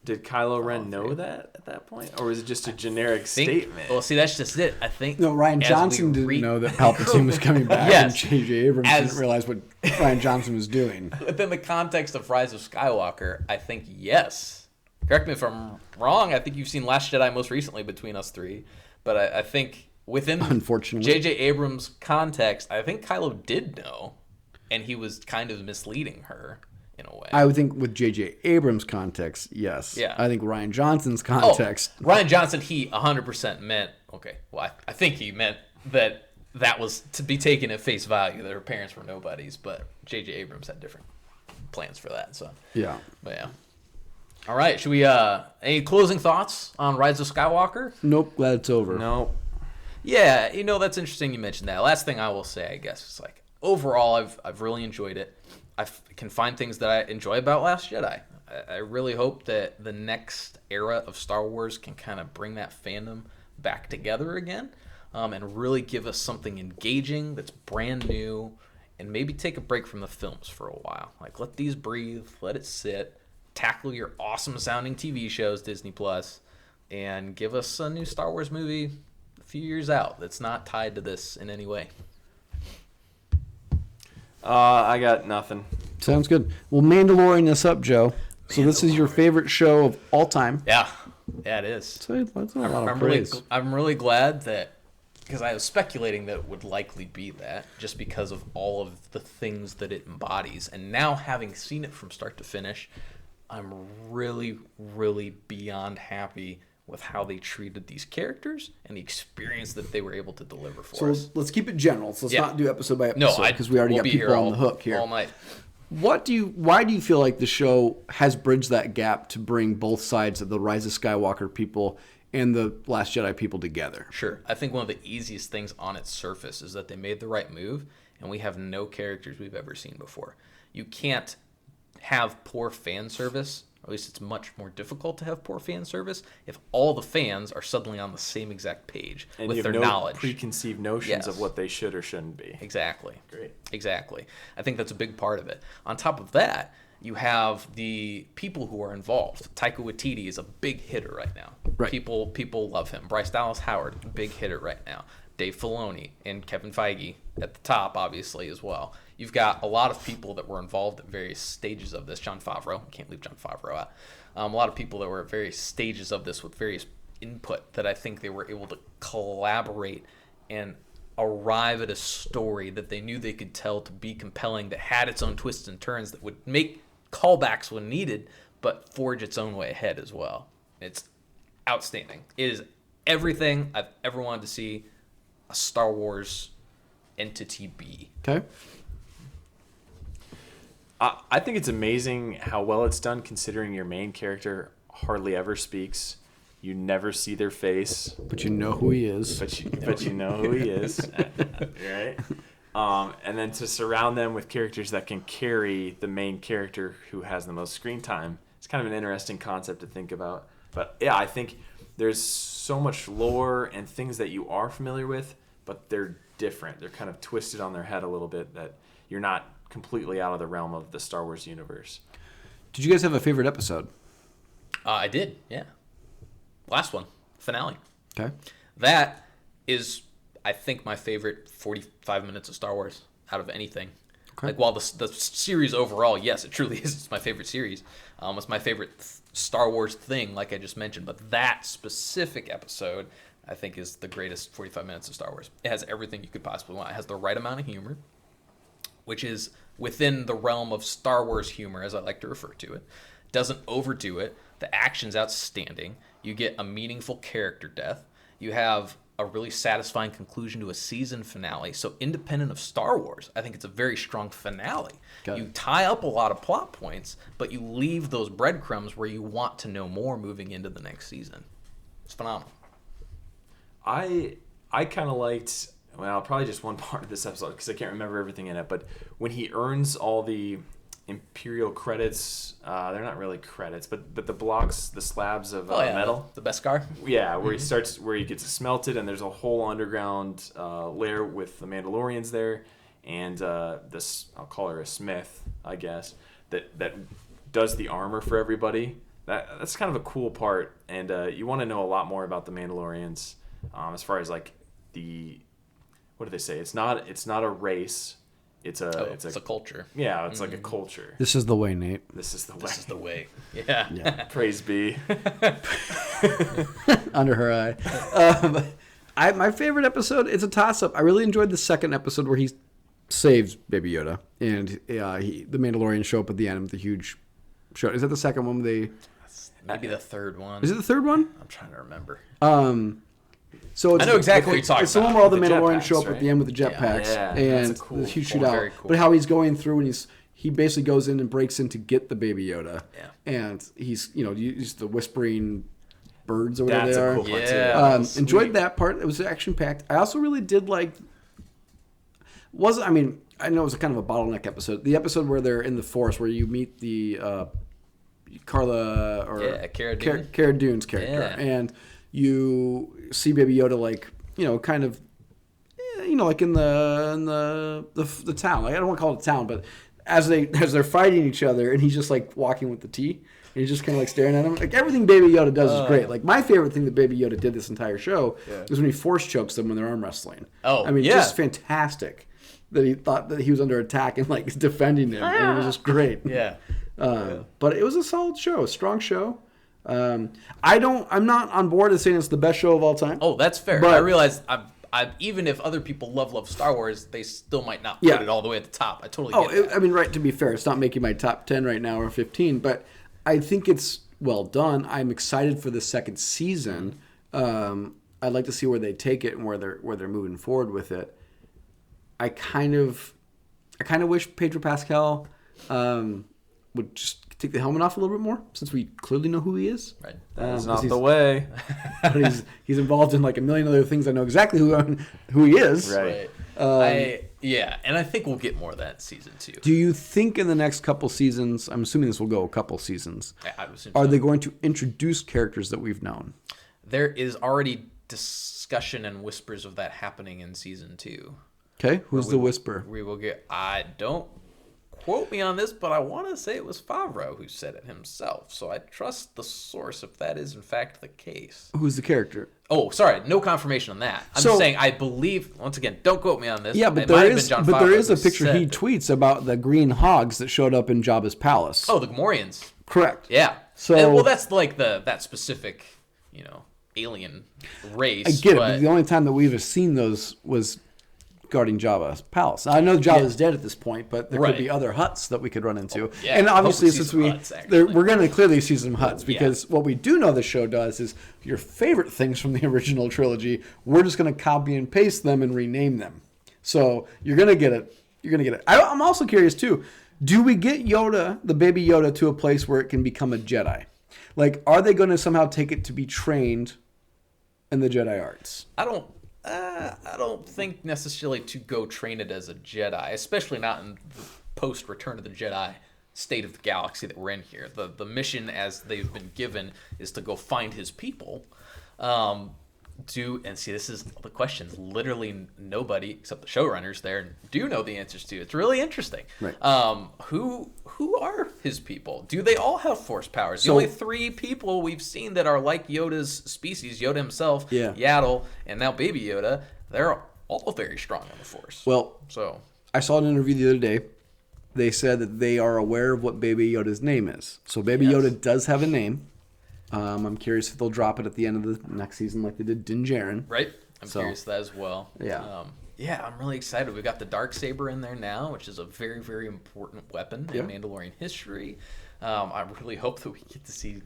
Did Kylo Ren know that at that point? Or was it just a generic statement? Well, see, that's just it. I think... No, Rian Johnson didn't know that Palpatine was coming back, yes. and J.J. Abrams didn't realize what Rian Johnson was doing. Within the context of Rise of Skywalker, I think yes. Correct me if I'm wrong. I think you've seen Last Jedi most recently between us three. But I think within unfortunately J.J. Abrams' context, I think Kylo did know, and he was kind of misleading her in a way. I would think with J.J. Abrams' context, yes. Yeah. I think Rian Johnson's context... Rian Johnson, he 100% meant... Okay, well, I think he meant that was to be taken at face value, that her parents were nobodies, but J.J. Abrams had different plans for that, so... Yeah. But yeah. All right, should we... any closing thoughts on Rise of Skywalker? Nope, glad it's over. No. Yeah, that's interesting you mentioned that. Last thing I will say, I guess, is like, overall, I've really enjoyed it. I can find things that I enjoy about Last Jedi. I really hope that the next era of Star Wars can kind of bring that fandom back together again, and really give us something engaging that's brand new, and maybe take a break from the films for a while. Like, let these breathe, let it sit, tackle your awesome sounding TV shows, Disney Plus, and give us a new Star Wars movie a few years out that's not tied to this in any way. I got nothing. Sounds good. Well, Mandalorian this up, Joe. So this is your favorite show of all time. Yeah, it is. So that's not a lot of praise. I'm really glad that, because I was speculating that it would likely be that, just because of all of the things that it embodies. And now, having seen it from start to finish, I'm really, really beyond happy with how they treated these characters and the experience that they were able to deliver for us. So let's keep it general. So let's not do episode by episode, No, because we already got people on the hook here. All night. Why do you feel like the show has bridged that gap to bring both sides of the Rise of Skywalker people and the Last Jedi people together? Sure. I think one of the easiest things on its surface is that they made the right move, and we have no characters we've ever seen before. You can't have poor fan service, or at least it's much more difficult to have poor fan service, if all the fans are suddenly on the same exact page and with you have their no knowledge. Preconceived notions of what they should or shouldn't be. Exactly. Great. Exactly. I think that's a big part of it. On top of that, you have the people who are involved. Taika Waititi is a big hitter right now. Right. People love him. Bryce Dallas Howard, big hitter right now. Dave Filoni and Kevin Feige at the top, obviously, as well. You've got a lot of people that were involved at various stages of this. Jon Favreau, can't leave Jon Favreau out. A lot of people that were at various stages of this with various input that I think they were able to collaborate and arrive at a story that they knew they could tell to be compelling, that had its own twists and turns, that would make callbacks when needed, but forge its own way ahead as well. It's outstanding. It is everything I've ever wanted to see a Star Wars entity be. Okay. I think it's amazing how well it's done, considering your main character hardly ever speaks. You never see their face, but you know who he is. But you know who he is, right? And then to surround them with characters that can carry the main character who has the most screen time. It's kind of an interesting concept to think about. But yeah, I think there's so much lore and things that you are familiar with, but they're different. They're kind of twisted on their head a little bit, that you're not completely out of the realm of the Star Wars universe. Did you guys have a favorite episode? I did, yeah. Last one, finale. Okay. That is, I think, my favorite 45 minutes of Star Wars out of anything. Okay. Like, while the series overall, yes, it truly is. It's my favorite series. It's my favorite Star Wars thing, like I just mentioned. But that specific episode, I think, is the greatest 45 minutes of Star Wars. It has everything you could possibly want. It has the right amount of humor, which is within the realm of Star Wars humor, as I like to refer to it. Doesn't overdo it. The action's outstanding. You get a meaningful character death. You have a really satisfying conclusion to a season finale. So independent of Star Wars, I think it's a very strong finale. You tie up a lot of plot points, but you leave those breadcrumbs where you want to know more moving into the next season. It's phenomenal. I kind of liked, well, probably just one part of this episode because I can't remember everything in it, but when he earns all the Imperial credits, they're not really credits, but the blocks, the slabs of metal, the Beskar. Yeah, where he gets smelted, and there's a whole underground lair with the Mandalorians there, and this, I'll call her a smith, I guess, that does the armor for everybody. That's kind of a cool part, and you want to know a lot more about the Mandalorians, as far as like what do they say? It's not a race. It's a culture. Yeah, it's like a culture. This is the way, Nate. This is the way. This is the way. Yeah. Praise be. Under her eye. My favorite episode, it's a toss-up. I really enjoyed the second episode where he saves Baby Yoda. And the Mandalorians show up at the end with the huge show. Is that the second one? Maybe the third one. Is it the third one? I'm trying to remember. So I know exactly what you're talking about. It's the one where all the Mandalorians show up right? at the end with the jetpacks, and the huge shootout. Cool. But how he's going through, and he basically goes in and breaks in to get the Baby Yoda, and he's used the whispering birds or whatever they are. Cool part too. Enjoyed that part. It was action packed. I also really did like. I know it was kind of a bottleneck episode. The episode where they're in the forest, where you meet the Cara Cara Dune's character, and you see Baby Yoda kind of, like in the town. Like, I don't want to call it a town, but as they're fighting each other, and he's just like walking with the tea, and he's just kind of like staring at him. Like, everything Baby Yoda does is great. Like, my favorite thing that Baby Yoda did this entire show was when he force chokes them when they're arm wrestling. Just fantastic that he thought that he was under attack and like defending him, and it was just great. But it was a solid show, a strong show. I'm not on board as saying it's the best show of all time. Oh, that's fair. But I realize even if other people love Star Wars, they still might not put it all the way at the top. I totally get that. Right, to be fair, it's not making my top 10 right now or 15, but I think it's well done. I'm excited for the second season. I'd like to see where they take it and where they're moving forward with it. I kind of wish Pedro Pascal would just take the helmet off a little bit more, since we clearly know who he is. Right. That's not the way. But he's involved in like a million other things. I know exactly who he is. Right. And I think we'll get more of that in season 2. Do you think in the next couple seasons, I'm assuming this will go a couple seasons, I would assume are they going to introduce characters that we've known? There is already discussion and whispers of that happening in season 2. Okay, who's the whisper? We will get. I don't quote me on this, but I want to say it was Favreau who said it himself. So I trust the source if that is in fact the case. Who's the character? Oh, sorry, no confirmation on that. I'm just saying I believe. Once again, don't quote me on this. Yeah, but there is a picture he tweets about the green hogs that showed up in Jabba's palace. Oh, the Gamorreans. Correct. Yeah. So that's like that specific, alien race. I get it. But the only time that we've seen those was guarding Jabba's palace. Now, I know Jabba's dead at this point, but there could be other huts that we could run into. And obviously, since we're going to clearly see some huts, because what we do know the show does is your favorite things from the original trilogy, we're just going to copy and paste them and rename them. So you're going to get it. I'm also curious too. Do we get Yoda, the Baby Yoda, to a place where it can become a Jedi? Like, are they going to somehow take it to be trained in the Jedi arts? I don't think necessarily to go train it as a Jedi, especially not in the post-Return of the Jedi state of the galaxy that we're in here. The mission, as they've been given, is to go find his people. This is the questions literally nobody except the showrunners there do know the answers to. It's really interesting. Right. Who are his people? Do they all have force powers? The only 3 people we've seen that are like Yoda's species, Yoda himself, Yaddle, and now Baby Yoda, they're all very strong on the force. Well, I saw an interview the other day. They said that they are aware of what Baby Yoda's name is. So Baby Yoda does have a name. I'm curious if they'll drop it at the end of the next season like they did Din Djarin. Right. I'm curious of that as well. Yeah. I'm really excited. We've got the Darksaber in there now, which is a very, very important weapon in Mandalorian history. I really hope that we get to see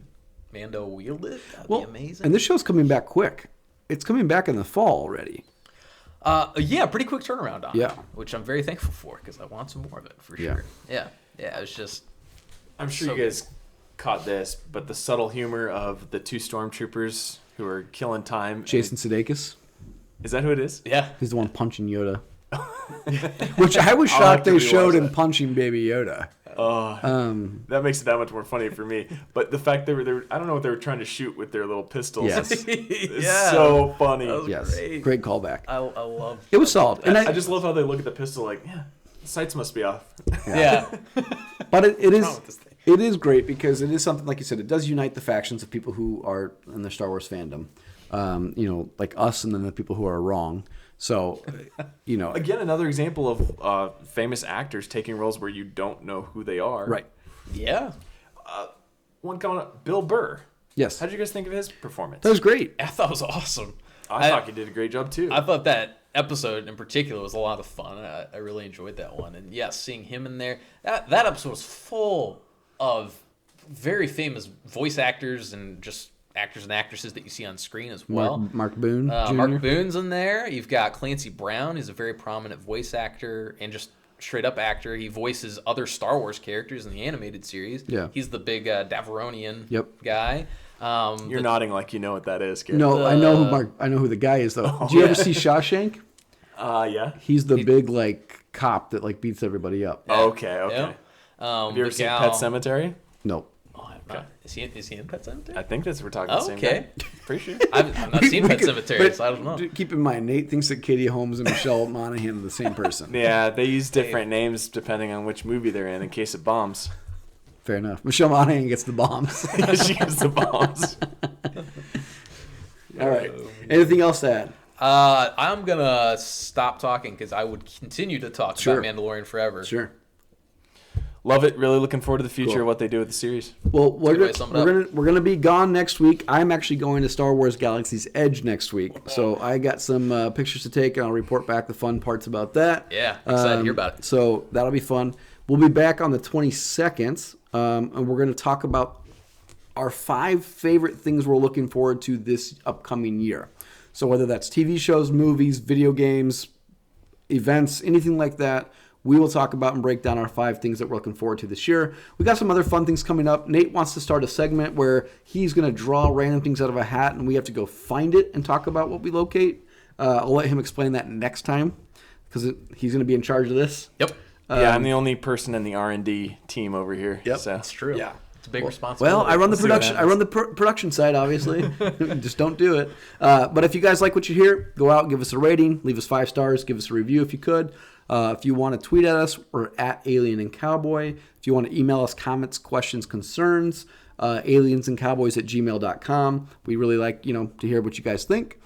Mando wield it. That'd be amazing. And this show's coming back quick. it's coming back in the fall already. Yeah, pretty quick turnaround on Yeah. it, which I'm very thankful for because I want some more of it for sure. Yeah, it's just. I'm sure you guys caught this, but the subtle humor of the 2 stormtroopers who are killing time. Jason Sudeikis. Is that who it is? Yeah. He's the one punching Yoda. Which I was shocked they showed him punching Baby Yoda. That makes it that much more funny for me. But the fact they were I don't know what they were trying to shoot with their little pistols. Yes. It's so funny. Yes. Great callback. I love. It was solid. And I just love how they look at the pistol like, the sights must be off. Yeah. But it is wrong with this thing? it is great because it is something, like you said, it does unite the factions of people who are in the Star Wars fandom. Like us and then the people who are wrong. So, Again, another example of famous actors taking roles where you don't know who they are. Right. Yeah. One coming up, Bill Burr. Yes. How did you guys think of his performance? That was great. I thought it was awesome. I thought he did a great job too. I thought that episode in particular was a lot of fun. I really enjoyed that one. And yeah, seeing him in there, that episode was full of very famous voice actors and just actors and actresses that you see on screen as well. Mark Boone. Jr. Mark Boone's in there. You've got Clancy Brown, who's a very prominent voice actor and just straight up actor. He voices other Star Wars characters in the animated series. Yeah. He's the big Davronian guy. You're nodding like you know what that is, Garrett. No, I know who the guy is though. Did you ever see Shawshank? Yeah. He's the big cop that beats everybody up. Okay. Yeah. Have you ever seen Pet Sematary? No. Oh, I've not. Is he in Pet Sematary? I think that's we're talking the same Okay. guy. Pretty sure. I've not seen Pet Sematary, so I don't know. Keep in mind, Nate thinks that Katie Holmes and Michelle Monaghan are the same person. Yeah, they use different names depending on which movie they're in case of bombs. Fair enough. Michelle Monaghan gets the bombs. She gets the bombs. All right. Anything else to add? I'm going to stop talking because I would continue to talk about Mandalorian forever. Sure. Love it. Really looking forward to the future Cool. of what they do with the series. Well, we're gonna be gone next week. I'm actually going to Star Wars Galaxy's Edge next week, so I got some pictures to take, and I'll report back the fun parts about that. Yeah, excited to hear about it. So that'll be fun. We'll be back on the 22nd, and we're going to talk about our 5 favorite things we're looking forward to this upcoming year. So whether that's TV shows, movies, video games, events, anything like that, we will talk about and break down our 5 things that we're looking forward to this year. We got some other fun things coming up. Nate wants to start a segment where he's going to draw random things out of a hat, and we have to go find it and talk about what we locate. I'll let him explain that next time because he's going to be in charge of this. Yep. Yeah, I'm the only person in the R&D team over here. Yep, so. That's true. Yeah. It's a big responsibility. Well, I run the production. I run the production side, obviously. Just don't do it. But if you guys like what you hear, go out, give us a rating, leave us 5 stars, give us a review if you could. If you want to tweet at us, we're at Alien and Cowboy. If you want to email us comments, questions, concerns, aliensandcowboys@gmail.com. We really like to hear what you guys think.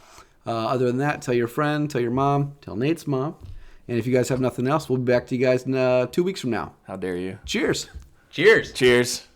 Other than that, tell your friend, tell your mom, tell Nate's mom. And if you guys have nothing else, we'll be back to you guys in 2 weeks from now. How dare you? Cheers. Cheers. Cheers.